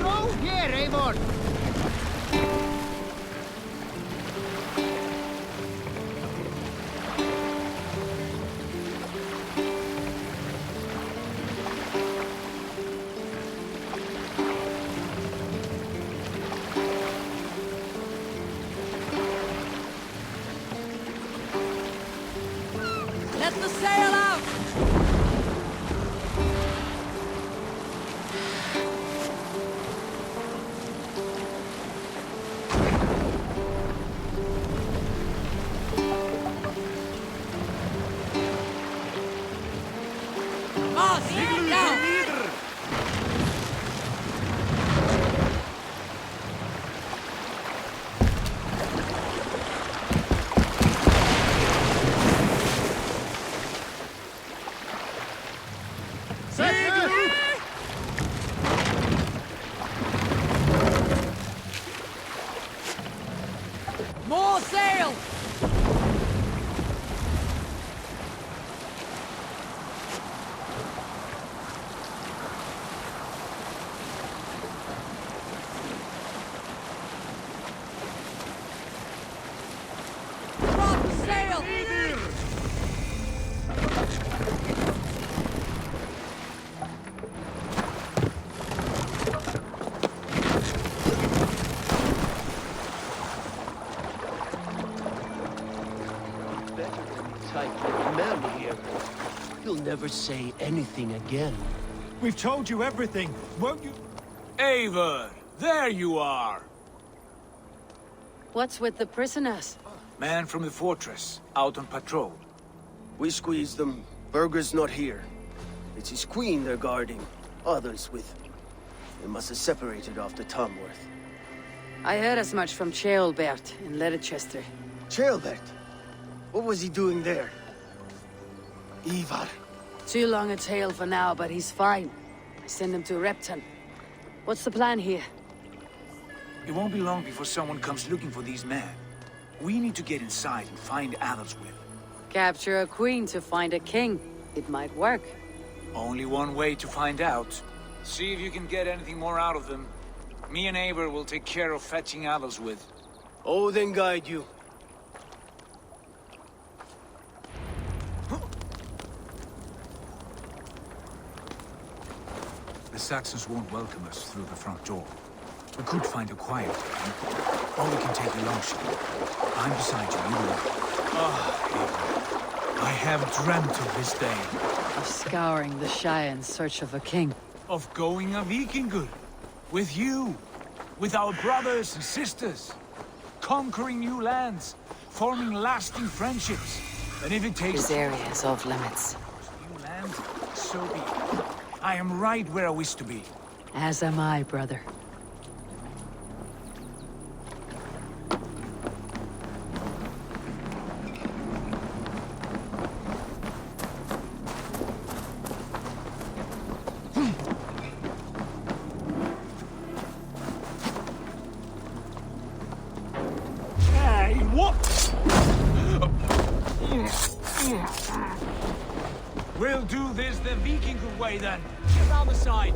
Row here, Eivor! Let the sail out! Mast, down! More sail! Drop the sail! Type man here. He'll never say anything again. We've told you everything, won't you? Eivor, there you are! What's with the prisoners? Man from the fortress, out on patrol. We squeezed them. Berger's not here. It's his queen they're guarding. Others with him. They must have separated after Tamworth. I heard as much from Ceolbert in Leicester. Ceolbert? What was he doing there? Ivar. Too long a tale for now, but he's fine. I send him to Repton. What's the plan here? It won't be long before someone comes looking for these men. We need to get inside and find Adelswyn. Capture a queen to find a king. It might work. Only one way to find out. See if you can get anything more out of them. Me and Eivor will take care of fetching Adelswyn. Odin guide you. The Saxons won't welcome us through the front door. We could find a quiet way, or we can take a long shot. I'm beside you, either way. I have dreamt of this day. Of scouring the Shire in search of a king. Of going a Vikingur. With you. With our brothers and sisters. Conquering new lands. Forming lasting friendships. And if it takes... This area is off limits. New land, so be it. I am right where I wish to be. As am I, brother. Hey, what? We'll do this the Vikingur way then. Around the side.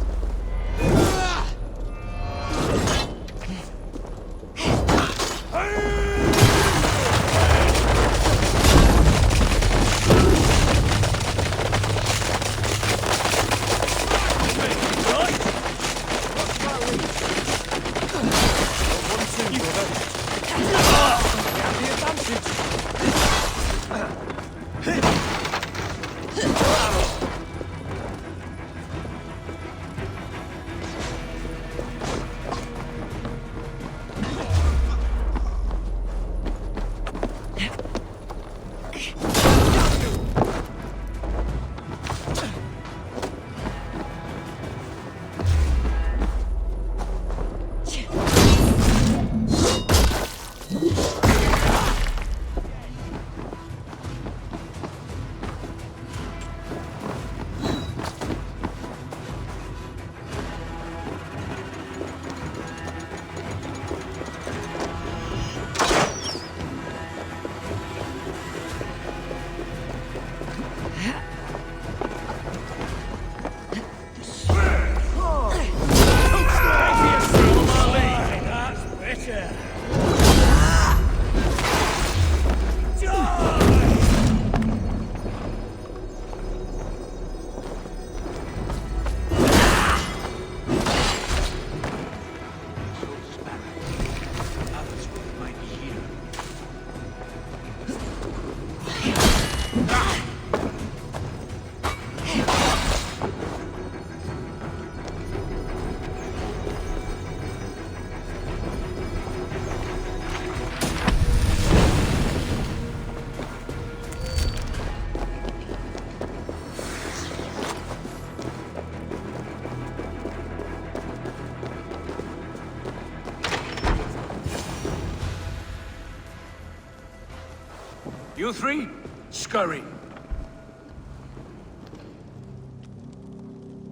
You three, scurry.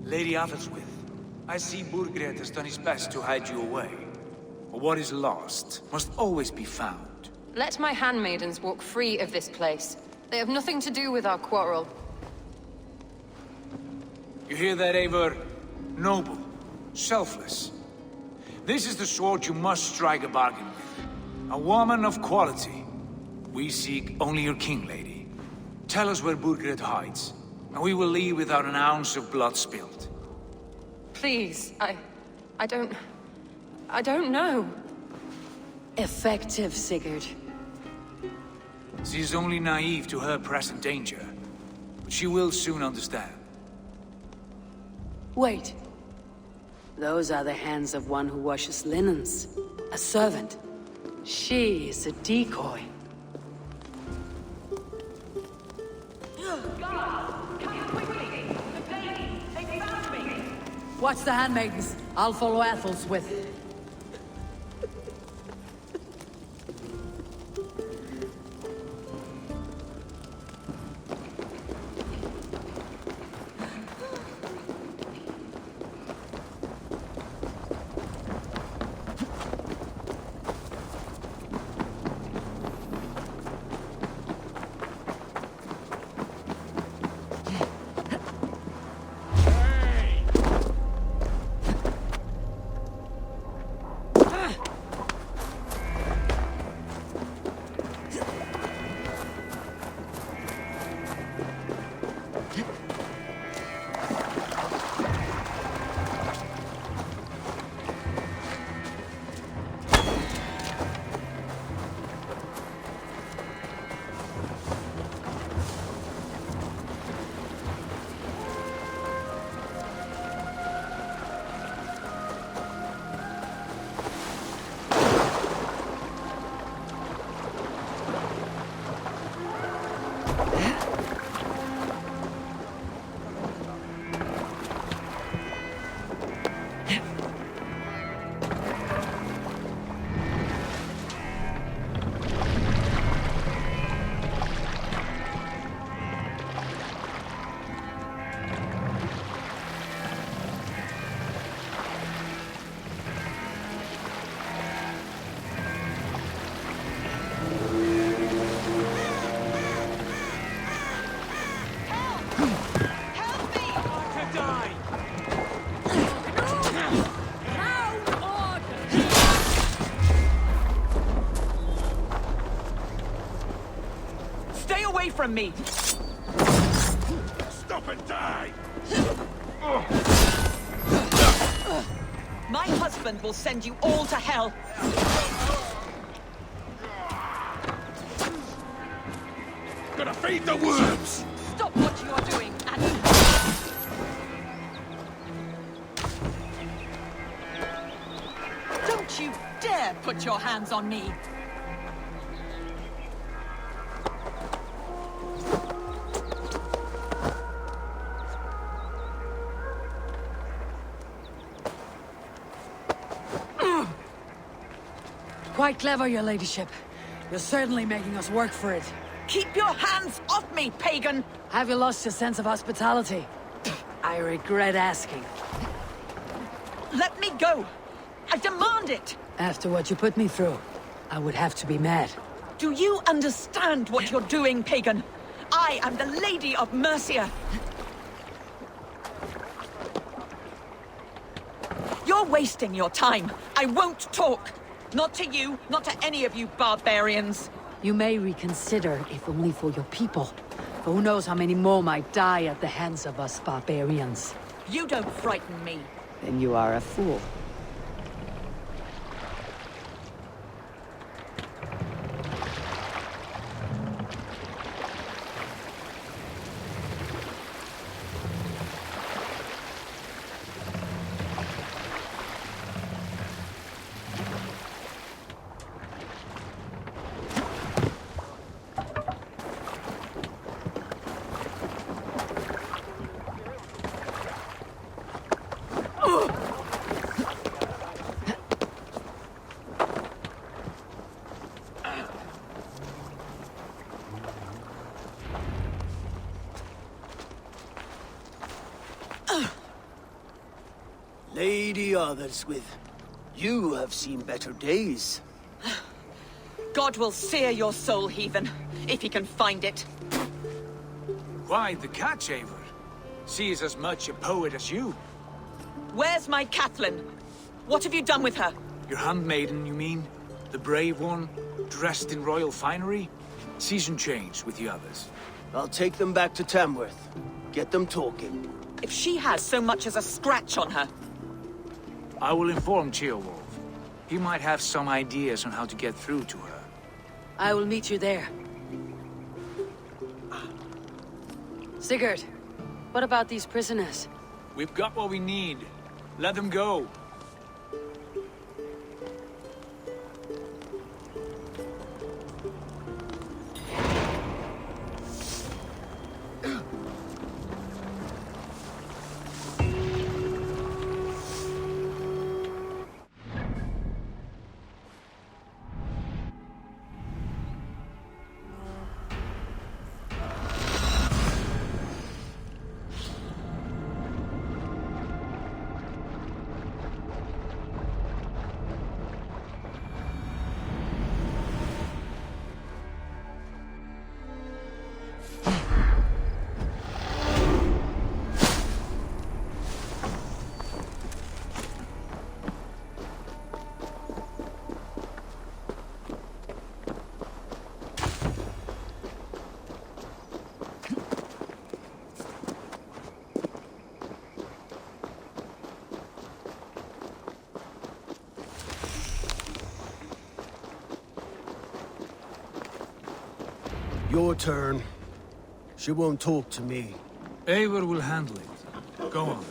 Lady Athelstwith, I see Burgred has done his best to hide you away. But what is lost must always be found. Let my handmaidens walk free of this place. They have nothing to do with our quarrel. You hear that, Eivor? Noble, selfless. This is the sword you must strike a bargain with. A woman of quality. We seek only your king, lady. Tell us where Burgred hides, and we will leave without an ounce of blood spilled. Please, I don't know. Effective, Sigurd. She is only naive to her present danger, but she will soon understand. Wait. Those are the hands of one who washes linens. A servant. She is a decoy. Watch the handmaidens. I'll follow Athelstwith. From me! Stop and die! My husband will send you all to hell! Gonna feed the worms! Stop what you are doing, and... Don't you dare put your hands on me! Quite clever, your ladyship. You're certainly making us work for it. Keep your hands off me, pagan! Have you lost your sense of hospitality? I regret asking. Let me go! I demand it! After what you put me through, I would have to be mad. Do you understand what you're doing, pagan? I am the Lady of Mercia. You're wasting your time. I won't talk. Not to you, not to any of you barbarians. You may reconsider, if only for your people. For who knows how many more might die at the hands of us barbarians. You don't frighten me. Then you are a fool. Slay the others with. You have seen better days. God will sear your soul, heathen, if he can find it. Why the cat shaver? She is as much a poet as you. Where's my Catelyn? What have you done with her? Your handmaiden, you mean? The brave one, dressed in royal finery? Season change with the others. I'll take them back to Tamworth. Get them talking. If she has so much as a scratch on her... I will inform Ceolwulf. He might have some ideas on how to get through to her. I will meet you there. Sigurd, what about these prisoners? We've got what we need. Let them go. Your turn. She won't talk to me. Eivor will handle it. Go on.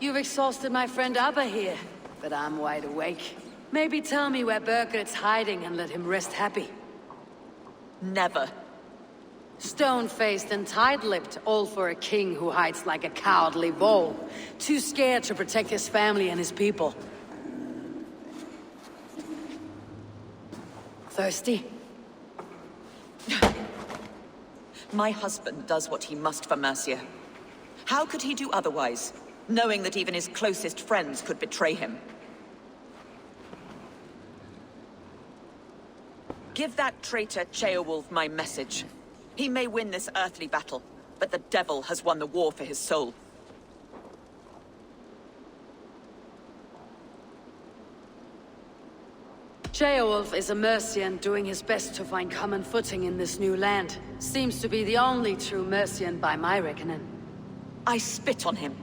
You've exhausted my friend Abba here, but I'm wide awake. Maybe tell me where Bergert's hiding and let him rest happy. Never. Stone-faced and tight-lipped, all for a king who hides like a cowardly vole. Too scared to protect his family and his people. Thirsty? My husband does what he must for Mercia. How could he do otherwise, knowing that even his closest friends could betray him? Give that traitor Ceolwulf my message. He may win this earthly battle, but the devil has won the war for his soul. Ceolwulf is a Mercian doing his best to find common footing in this new land. Seems to be the only true Mercian by my reckoning. I spit on him.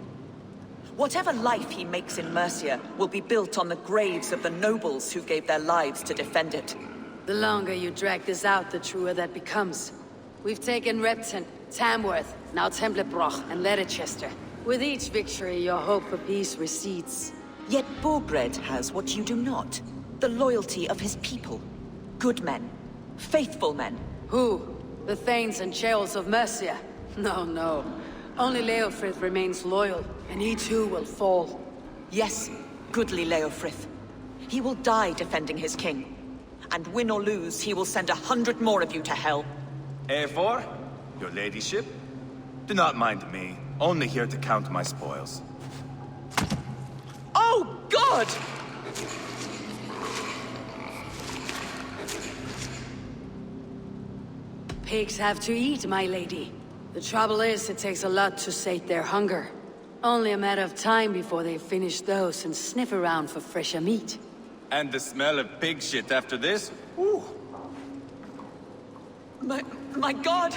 Whatever life he makes in Mercia will be built on the graves of the nobles who gave their lives to defend it. The longer you drag this out, the truer that becomes. We've taken Repton, Tamworth, now Templebroch and Leicester. With each victory, your hope for peace recedes. Yet Borgred has what you do not. The loyalty of his people. Good men. Faithful men. Who? The Thanes and Ceolls of Mercia? No, no. Only Leofrith remains loyal, and he too will fall. Yes, goodly Leofrith. He will die defending his king. And win or lose, he will send 100 more of you to hell. Eivor, your ladyship? Do not mind me. Only here to count my spoils. Oh, God! Pigs have to eat, my lady. The trouble is, it takes a lot to sate their hunger. Only a matter of time before they finish those and sniff around for fresher meat. And the smell of pig shit after this? Ooh. My God!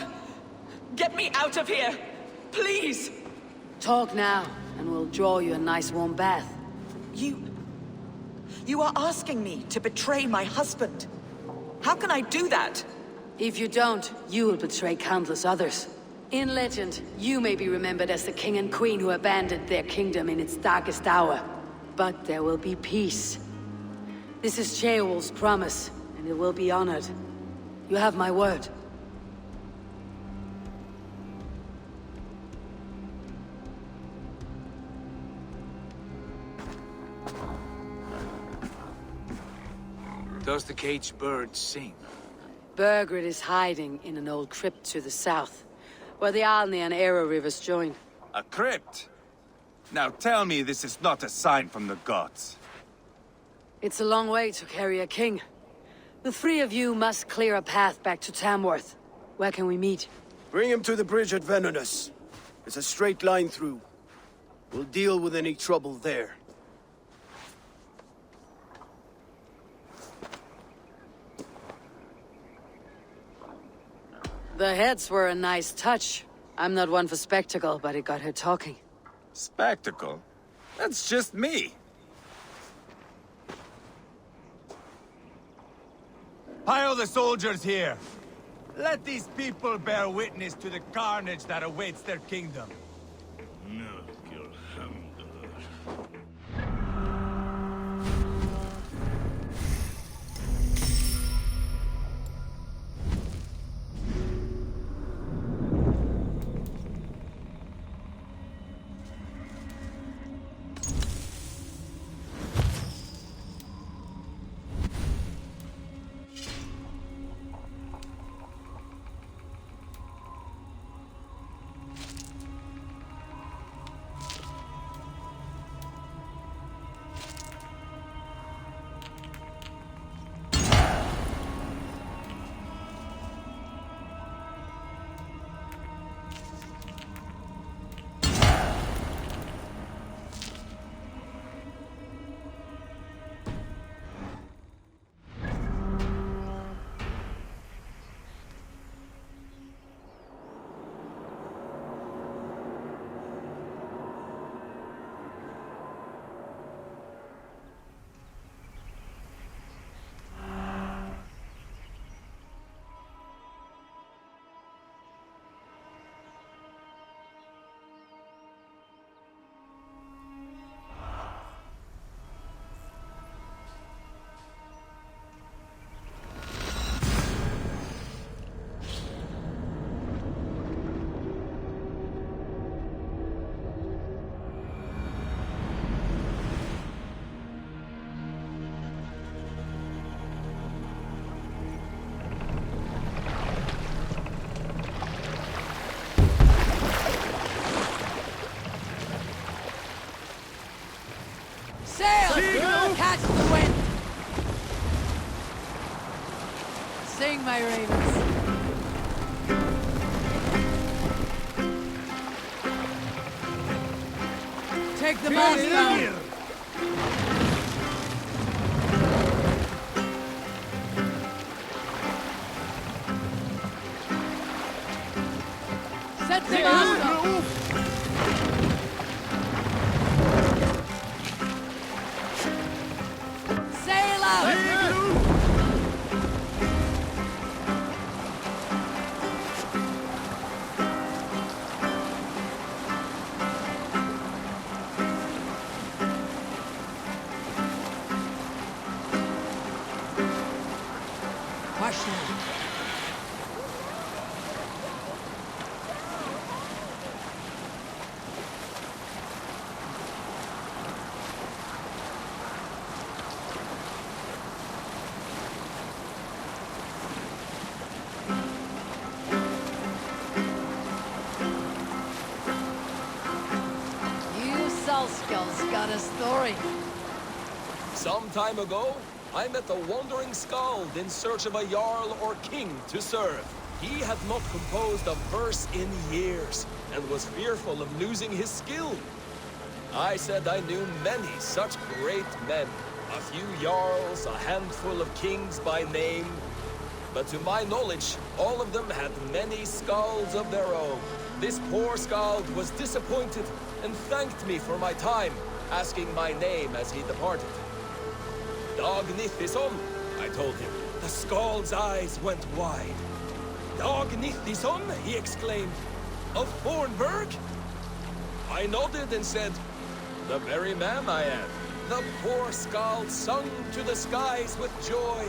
Get me out of here! Please! Talk now, and we'll draw you a nice warm bath. You are asking me to betray my husband. How can I do that? If you don't, you will betray countless others. In legend, you may be remembered as the king and queen who abandoned their kingdom in its darkest hour. But there will be peace. This is Ceolwulf's promise, and it will be honored. You have my word. Does the caged bird sing? Bergred is hiding in an old crypt to the south, where the Alni and Arrow rivers join. A crypt? Now tell me this is not a sign from the gods. It's a long way to carry a king. The three of you must clear a path back to Tamworth. Where can we meet? Bring him to the bridge at Venonus. It's a straight line through. We'll deal with any trouble there. The heads were a nice touch. I'm not one for spectacle, but it got her talking. Spectacle? That's just me. Pile the soldiers here. Let these people bear witness to the carnage that awaits their kingdom. Sail! Catch the wind! Sing, my ravens. Take the mast down. Set the mast up. Sail out! Skulls got a story. Some time ago, I met a wandering skald in search of a jarl or king to serve. He had not composed a verse in years, and was fearful of losing his skill. I said I knew many such great men, a few jarls, a handful of kings by name, but to my knowledge, all of them had many skalds of their own. This poor skald was disappointed and thanked me for my time, asking my name as he departed. Dag Nithison, I told him. The skald's eyes went wide. Dag Nithison, he exclaimed. Of Fornburg? I nodded and said, the very man I am. The poor skald sung to the skies with joy.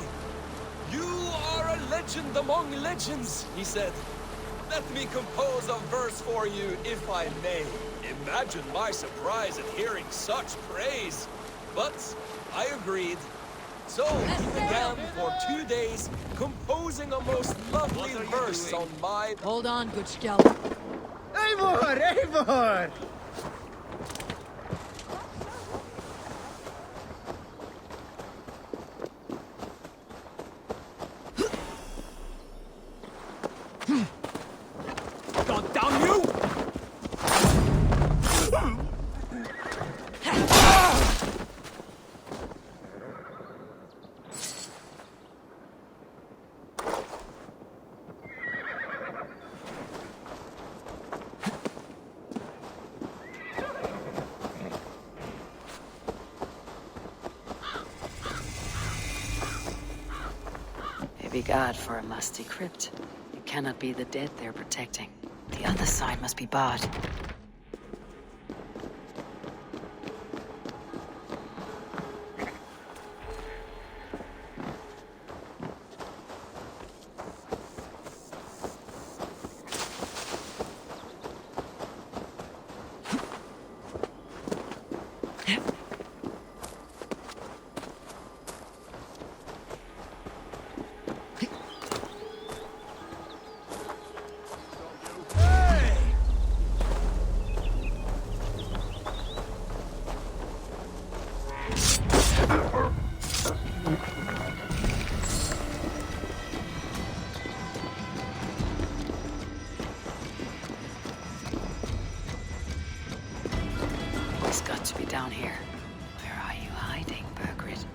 You are a legend among legends, he said. Let me compose a verse for you, if I may. Imagine my surprise at hearing such praise. But I agreed. So he began for 2 days composing a most lovely verse on my... Hold on, good skeleton. Eivor! Eivor! Maybe God for a musty crypt. It cannot be the dead they're protecting. The other side must be barred. It's got to be down here. Where are you hiding, Bergrid?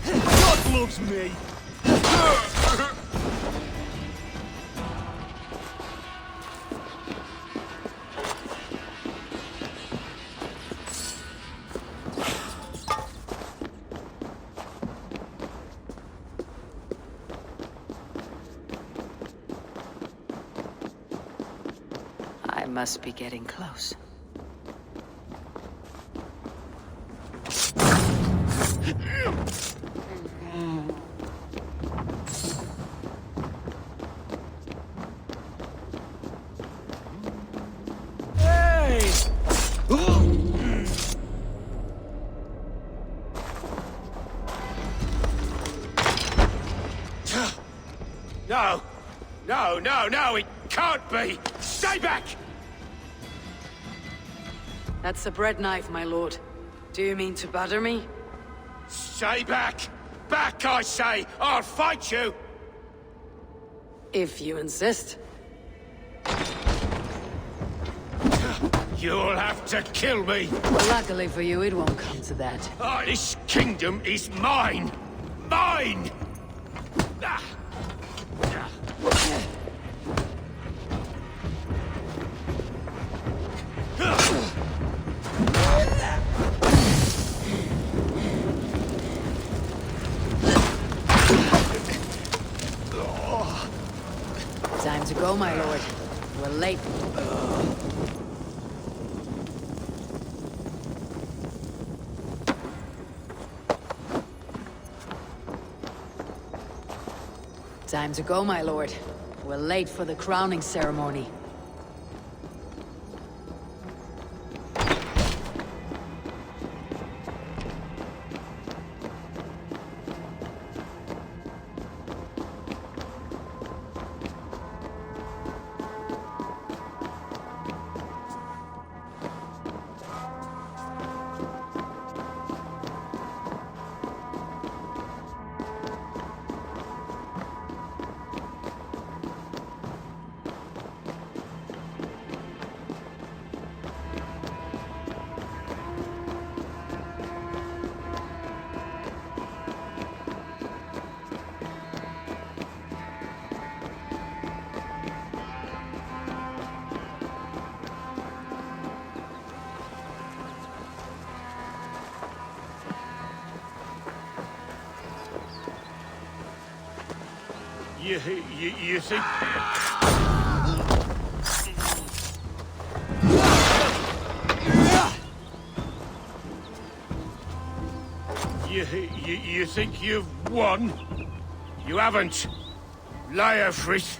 God loves me! I must be getting close. Hey! No! No, no, no! It can't be! Stay back! That's a bread knife, my lord. Do you mean to batter me? Stay back! Back, I say! I'll fight you! If you insist. You'll have to kill me! Luckily for you, it won't come to that. This kingdom is mine! Mine! Ah. Time to go, my lord. We're late. Time to go, my lord. We're late for the crowning ceremony. You think... You think you've won? You haven't. Leofrith.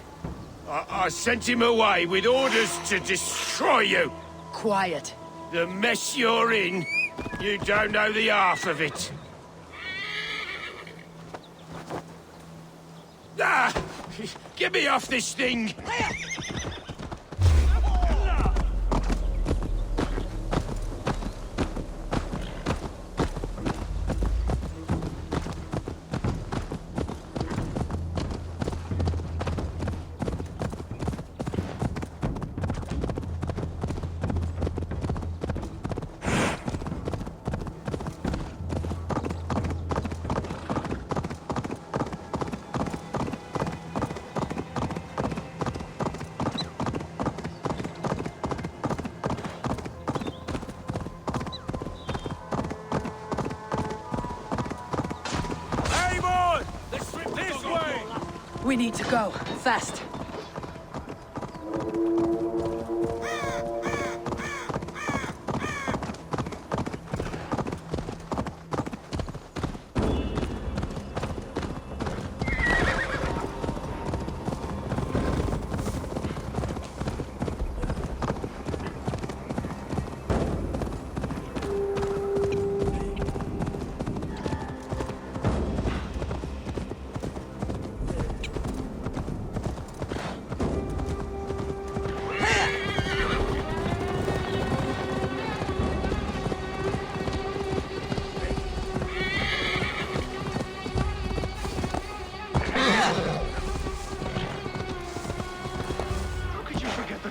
I sent him away with orders to destroy you. Quiet. The mess you're in, you don't know the half of it. Ah! Get me off this thing! We need to go. Fast.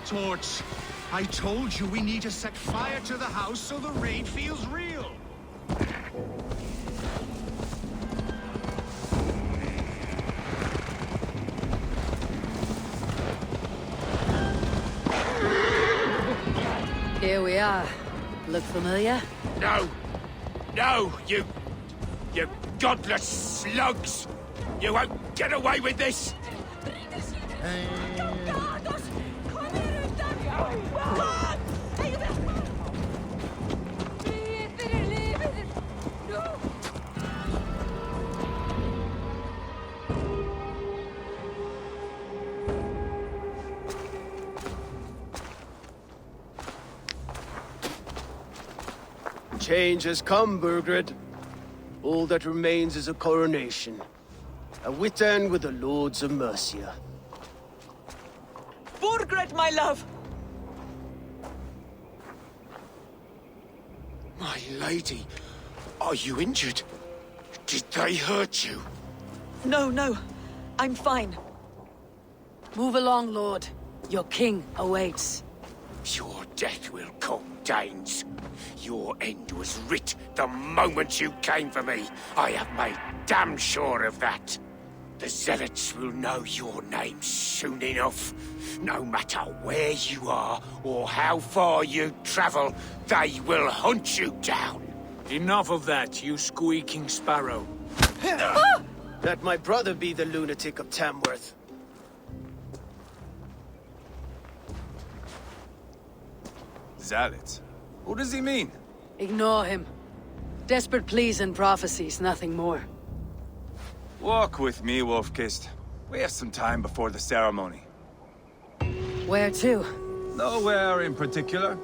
Torch. I told you we need to set fire to the house so the raid feels real. Here we are. Look familiar? No! No, you godless slugs! You won't get away with this! Change has come, Burgred. All that remains is a coronation. A witan with the Lords of Mercia. Burgred, my love! My lady, are you injured? Did they hurt you? No, no. I'm fine. Move along, Lord. Your king awaits. Your death will come, Danes. Your end was writ the moment you came for me. I have made damn sure of that. The Zealots will know your name soon enough. No matter where you are or how far you travel, they will hunt you down. Enough of that, you squeaking sparrow. Let my brother be the lunatic of Tamworth. Zealots? Who does he mean? Ignore him. Desperate pleas and prophecies, nothing more. Walk with me, Wolf-Kissed. We have some time before the ceremony. Where to? Nowhere in particular.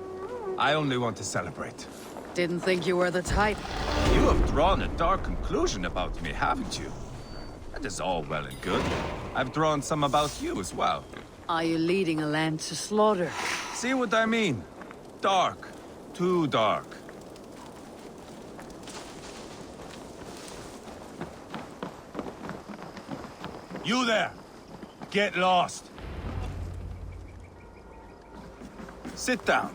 I only want to celebrate. Didn't think you were the type. You have drawn a dark conclusion about me, haven't you? That is all well and good. I've drawn some about you as well. Are you leading a land to slaughter? See what I mean? Dark. Too dark. You there! Get lost! Sit down.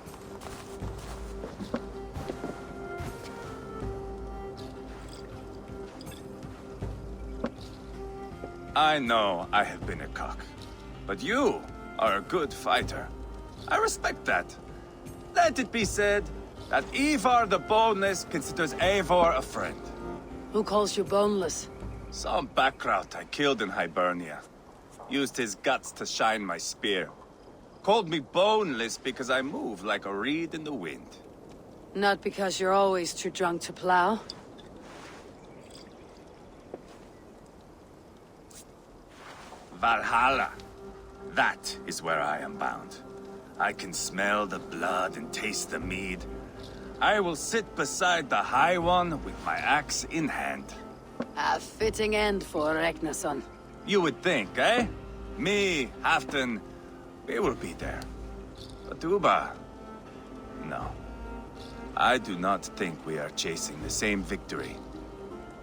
I know I have been a cock, but you are a good fighter. I respect that. Let it be said that Ivar the Boneless considers Eivor a friend. Who calls you boneless? Some background I killed in Hibernia. Used his guts to shine my spear. Called me boneless because I move like a reed in the wind. Not because you're always too drunk to plow. Valhalla. That is where I am bound. I can smell the blood and taste the mead. I will sit beside the High One with my axe in hand. A fitting end for Ragnarsson. You would think, eh? Me, Halfdan, we will be there. But Uba... no. I do not think we are chasing the same victory.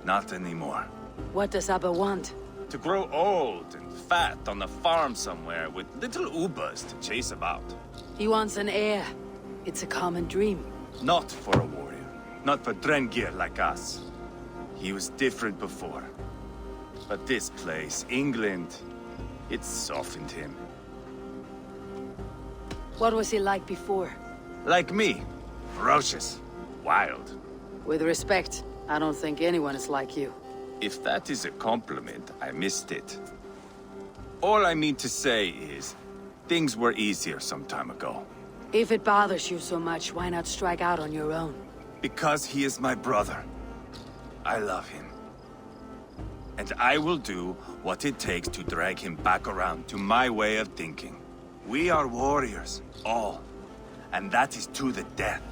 Not anymore. What does Abba want? To grow old and fat on a farm somewhere with little Ubas to chase about. He wants an heir. It's a common dream. Not for a warrior. Not for Drengir like us. He was different before. But this place, England, it softened him. What was he like before? Like me. Ferocious. Wild. With respect, I don't think anyone is like you. If that is a compliment, I missed it. All I mean to say is, things were easier some time ago. If it bothers you so much, why not strike out on your own? Because he is my brother. I love him. And I will do what it takes to drag him back around to my way of thinking. We are warriors, all. And that is to the death.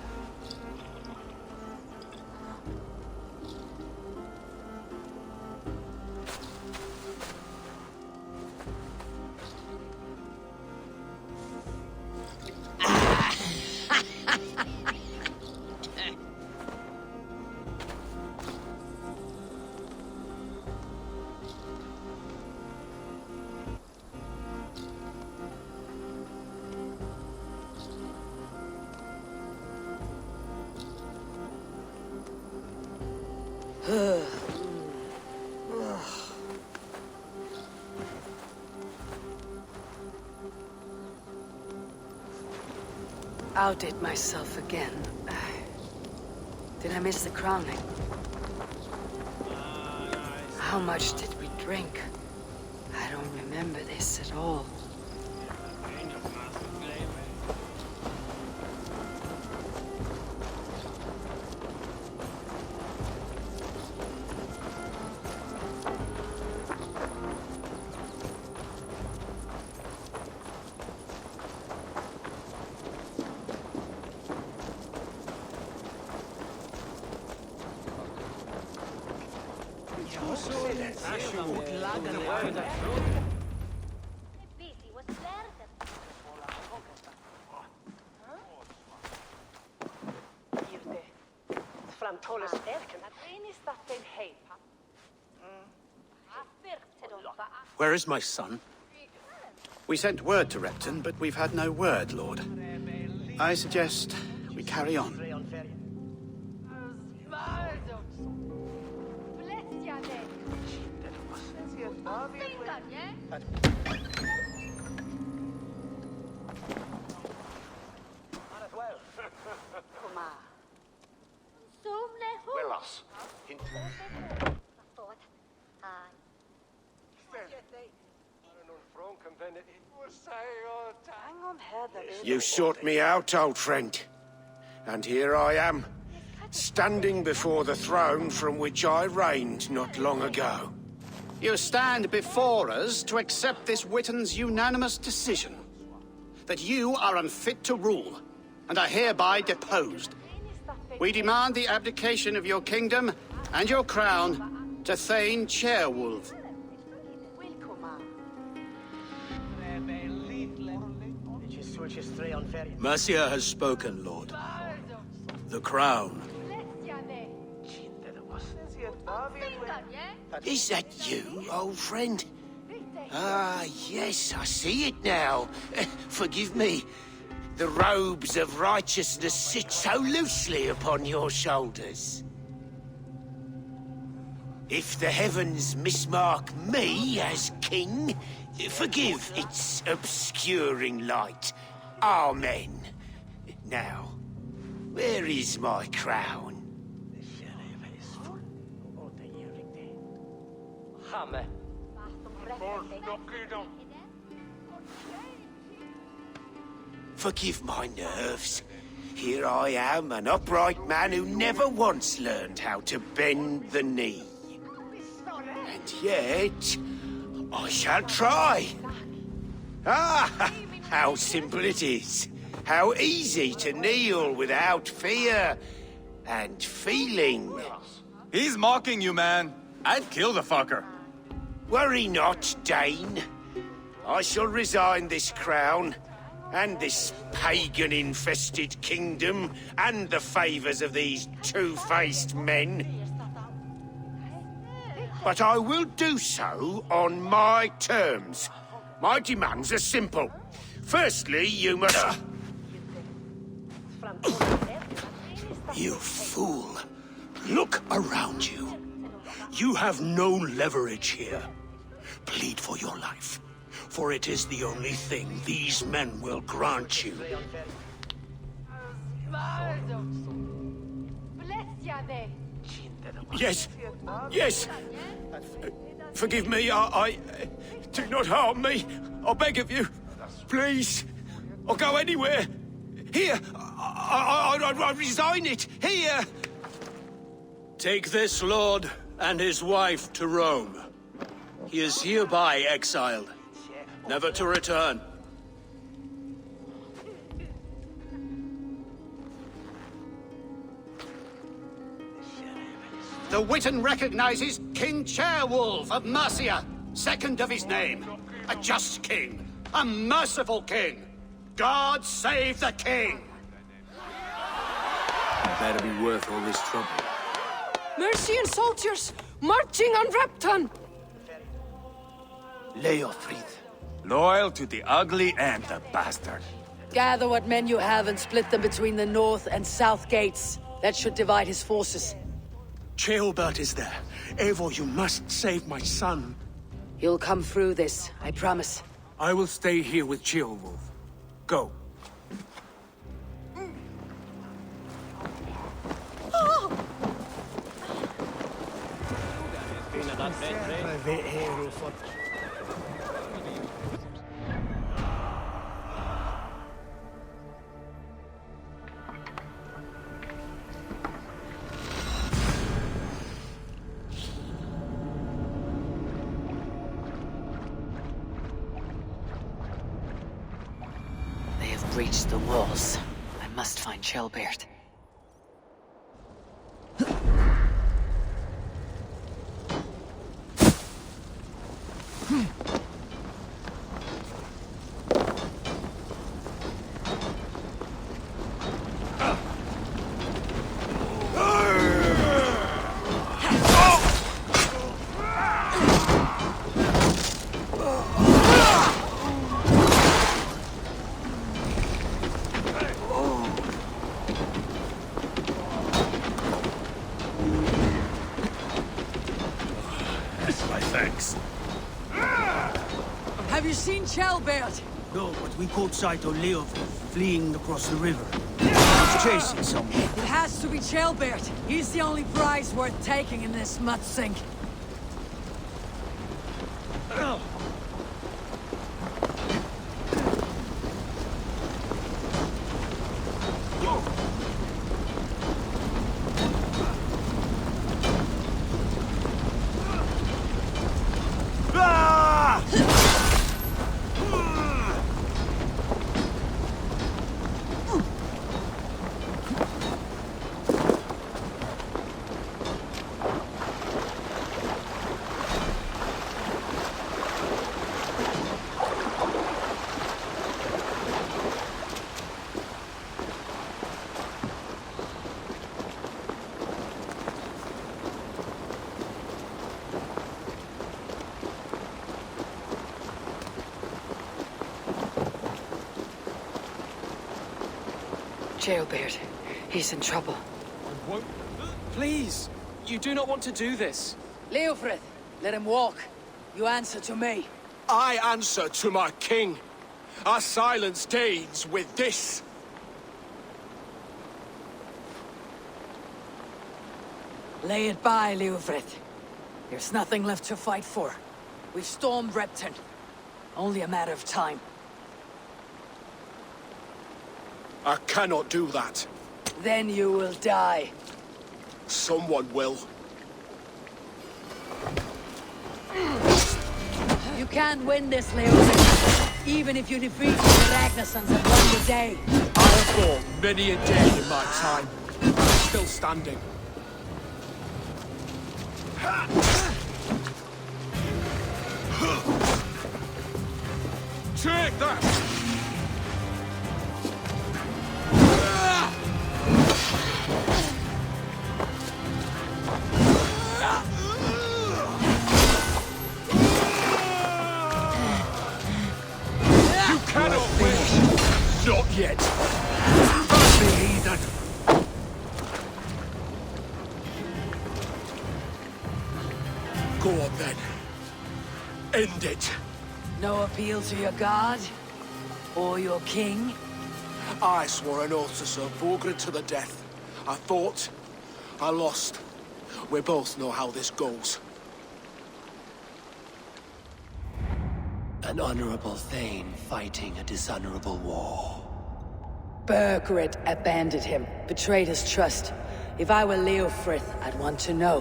Outdid myself again. Did I miss the crowning? How much did we drink? I don't remember this at all. Where is my son? We sent word to Repton, but we've had no word, Lord. I suggest we carry on. You sought me out, old friend. And here I am, standing before the throne from which I reigned not long ago. You stand before us to accept this Witten's unanimous decision. That you are unfit to rule, and are hereby deposed. We demand the abdication of your kingdom and your crown to Thane Chairwolf. Mercia has spoken, Lord. The crown. Is that you, old friend? Ah, yes, I see it now. Forgive me. The robes of righteousness sit so loosely upon your shoulders. If the heavens mismark me as king, forgive its obscuring light. Amen. Now, where is my crown? Forgive my nerves. Here I am, an upright man who never once learned how to bend the knee. And yet, I shall try. Ah, how simple it is. How easy to kneel without fear and feeling. He's mocking you, man. I'd kill the fucker. Worry not, Dane. I shall resign this crown, and this pagan-infested kingdom, and the favors of these two-faced men. But I will do so on my terms. My demands are simple. Firstly, you must... You fool. Look around you. You have no leverage here. Plead for your life, for it is the only thing these men will grant you. Yes, yes. Forgive me, I... Do not harm me. I beg of you. Please. I'll go anywhere. Here. I resign it. Here. Take this lord and his wife to Rome. He is hereby exiled, never to return. The Witan recognizes King Chairwolf of Mercia, second of his name. A just king, a merciful king. God save the king! Better be worth all this trouble. Mercian soldiers marching on Repton! Leofrid. Loyal to the ugly and the bastard. Gather what men you have and split them between the north and south gates. That should divide his forces. Ceolbert is there. Eivor, you must save my son. You'll come through this, I promise. I will stay here with Ceolwulf. Go. They have breached the walls. I must find Ceolbert. Have you seen Ceolbert? No, but we caught sight of Leofrid fleeing across the river. He's chasing someone. It has to be Ceolbert. He's the only prize worth taking in this mud sink. Ceolbert, he's in trouble. Please, you do not want to do this. Leofrid, let him walk. You answer to me. I answer to my king. I silence Danes with this. Lay it by, Leofrid. There's nothing left to fight for. We've stormed Repton. Only a matter of time. I cannot do that. Then you will die. Someone will. You can't win this, Leofric. Even if you defeat the Ragnarsons and won the day. I have fought many a day in my time. I'm still standing. Take that! You cannot win! Not yet! Don't be heathen! Go on then. End it. No appeal to your god? Or your king? I swore an oath to serve Borgred to the death. I fought. I lost. We both know how this goes. An honorable Thane fighting a dishonorable war. Burgred abandoned him, betrayed his trust. If I were Leofrith, I'd want to know.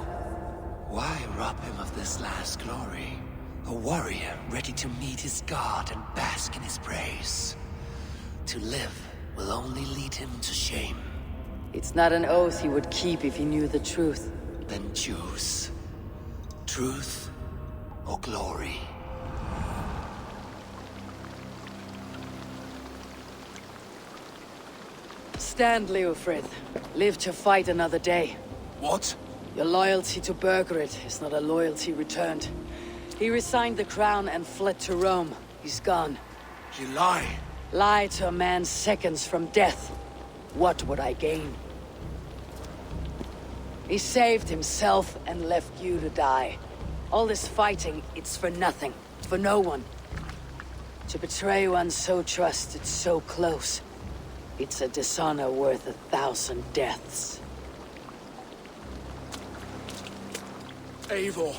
Why rob him of this last glory? A warrior ready to meet his god and bask in his praise. To live will only lead him to shame. It's not an oath he would keep if he knew the truth. Then choose. Truth or glory. Stand, Leofrith. Live to fight another day. What? Your loyalty to Burgred is not a loyalty returned. He resigned the crown and fled to Rome. He's gone. You lie. Lie to a man seconds from death. What would I gain? He saved himself and left you to die. All this fighting, it's for nothing. For no one. To betray one so trusted, so close. It's a dishonor worth 1,000 deaths. Eivor,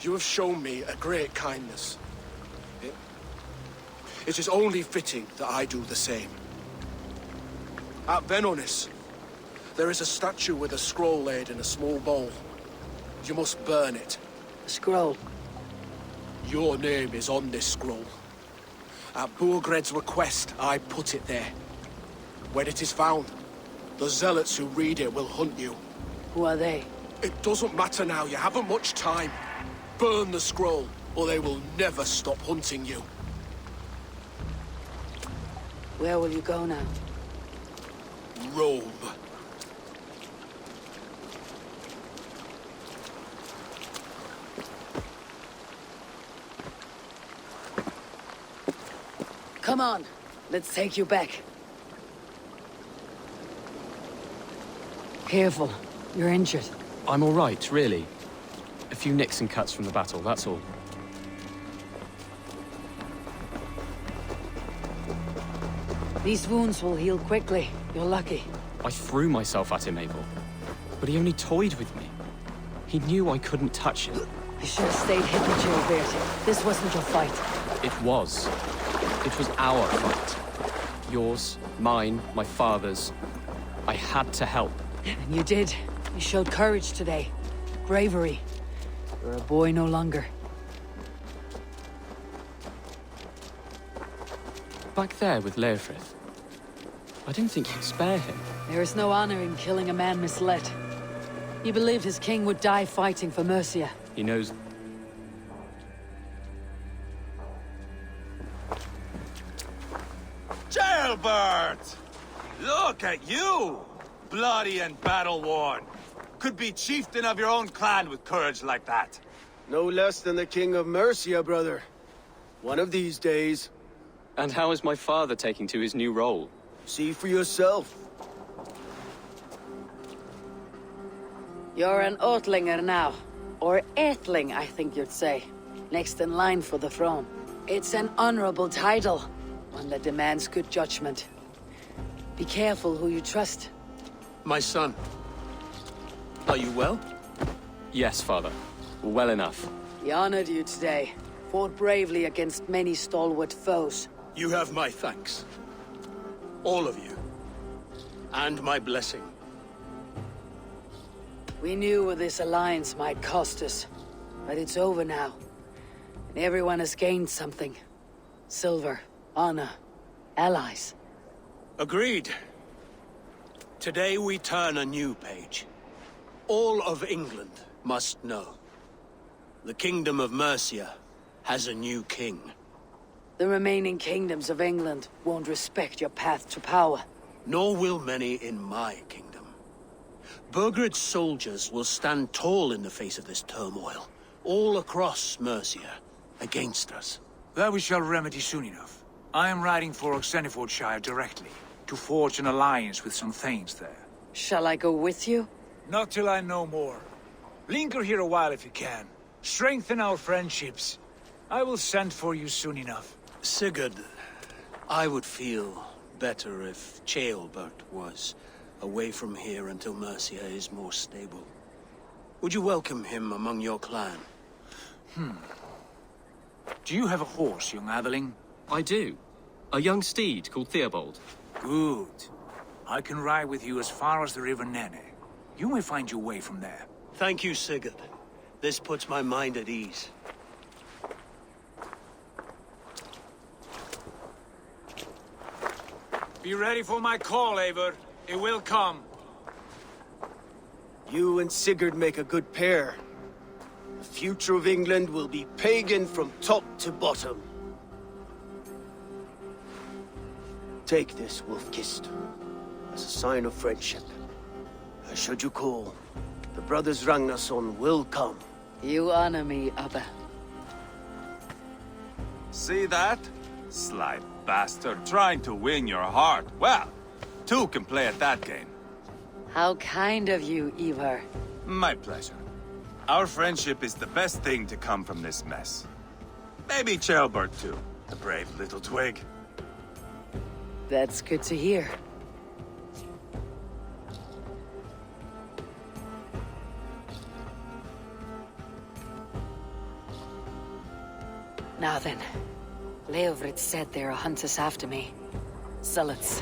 you have shown me a great kindness. It is only fitting that I do the same. At Venonis, there is a statue with a scroll laid in a small bowl. You must burn it. A scroll? Your name is on this scroll. At Burgred's request, I put it there. When it is found, the zealots who read it will hunt you. Who are they? It doesn't matter now, you haven't much time. Burn the scroll, or they will never stop hunting you. Where will you go now? Rome. Come on, let's take you back. Careful, you're injured. I'm all right, really. A few nicks and cuts from the battle, that's all. These wounds will heal quickly. You're lucky. I threw myself at him, Abel. But he only toyed with me. He knew I couldn't touch him. You should have stayed hidden, Gilberti. This wasn't your fight. It was. It was our fight. Yours, mine, my father's. I had to help. And you did. You showed courage today. Bravery. You're a boy no longer. Back there with Leofrith. I didn't think you'd spare him. There is no honor in killing a man misled. He believed his king would die fighting for Mercia. He knows... Jailbird! Look at you! Bloody and battle-worn. Could be chieftain of your own clan with courage like that. No less than the king of Mercia, brother. One of these days. And how is my father taking to his new role? See for yourself. You're an Oatlinger now. Or Aethling, I think you'd say. Next in line for the throne. It's an honorable title. One that demands good judgment. Be careful who you trust. My son. Are you well? Yes, father. Well enough. He honored you today. Fought bravely against many stalwart foes. You have my thanks. All of you. And my blessing. We knew what this alliance might cost us, but it's over now. And everyone has gained something. Silver, honor, allies. Agreed. Today we turn a new page. All of England must know. The Kingdom of Mercia has a new king. The remaining kingdoms of England won't respect your path to power. Nor will many in my kingdom. Burgred's soldiers will stand tall in the face of this turmoil, all across Mercia, against us. That we shall remedy soon enough. I am riding for Oxenfordshire directly, to forge an alliance with some thanes there. Shall I go with you? Not till I know more. Linger here a while if you can. Strengthen our friendships. I will send for you soon enough. Sigurd, I would feel better if Ceolbert was away from here until Mercia is more stable. Would you welcome him among your clan? Do you have a horse, young Atheling? I do. A young steed called Theobald. Good. I can ride with you as far as the River Nene. You may find your way from there. Thank you, Sigurd. This puts my mind at ease. Be ready for my call, Eivor. It will come. You and Sigurd make a good pair. The future of England will be pagan from top to bottom. Take this, Wolf-Kissed, as a sign of friendship. Should you call, the brothers Ragnarsson will come. You honor me, Abba. See that? Sly bastard, trying to win your heart. Well, two can play at that game. How kind of you, Ivar. My pleasure. Our friendship is the best thing to come from this mess. Maybe Ceolbert too, the brave little twig. That's good to hear. Now then, Leofrid said there are hunters after me. Zealots.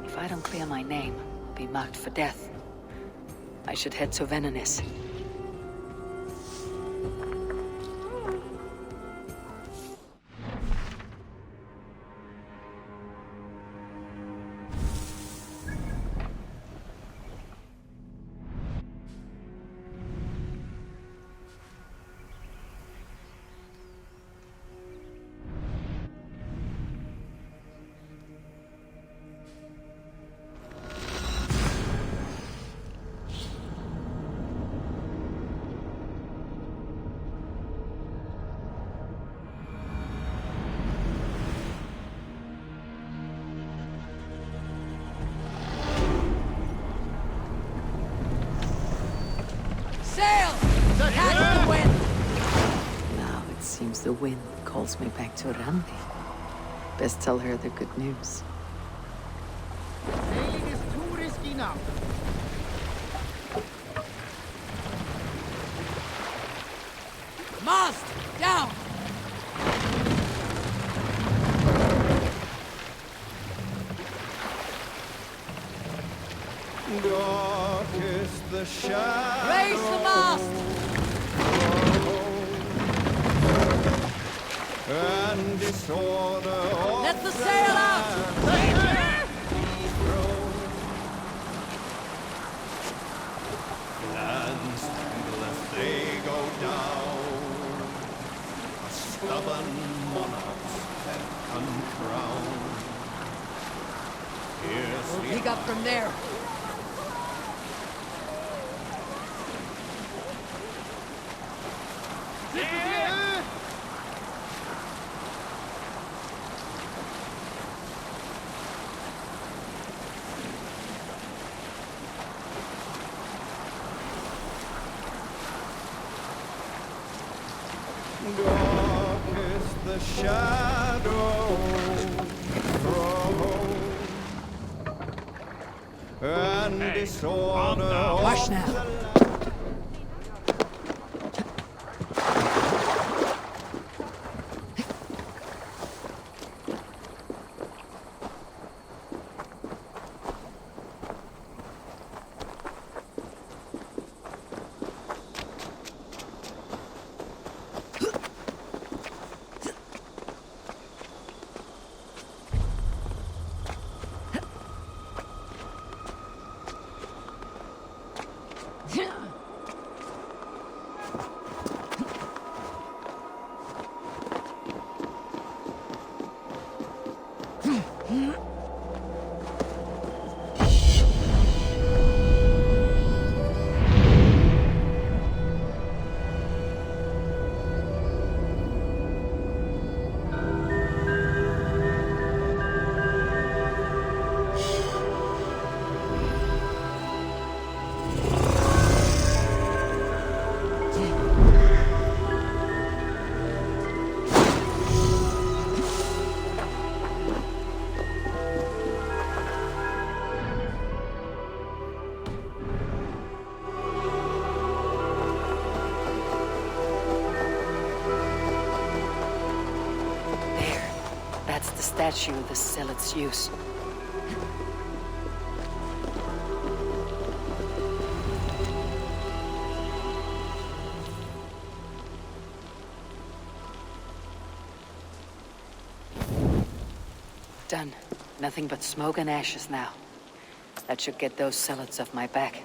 If I don't clear my name, I'll be marked for death. I should head to Venenis. Now it seems the wind calls me back to Randi. Best tell her the good news. Sailing is too risky now. Mast! Down! Dark is the shadow. Raise the mast! And disorder. Let the sail out! And still as they go down, a stubborn monarch's head uncrowned. We'll pick up from there. Dark is the shadow thrown, and disorder. Hush now. statue the zealots use. Done. Nothing but smoke and ashes now. That should get those zealots off my back.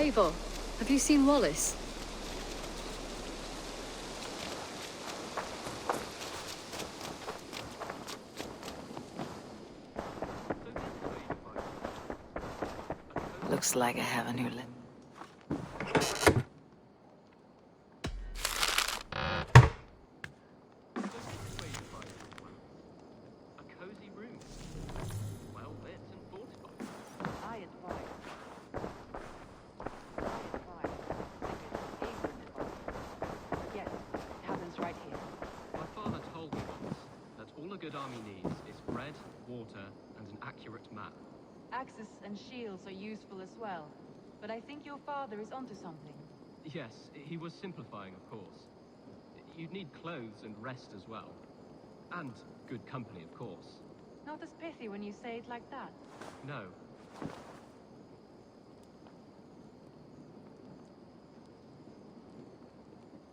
Eivor, have you seen Wallace? Looks like I have a new And shields are useful as well. But I think your father is onto something. Yes, he was simplifying, of course. You'd need clothes and rest as well. And good company, of course. Not as pithy when you say it like that. No.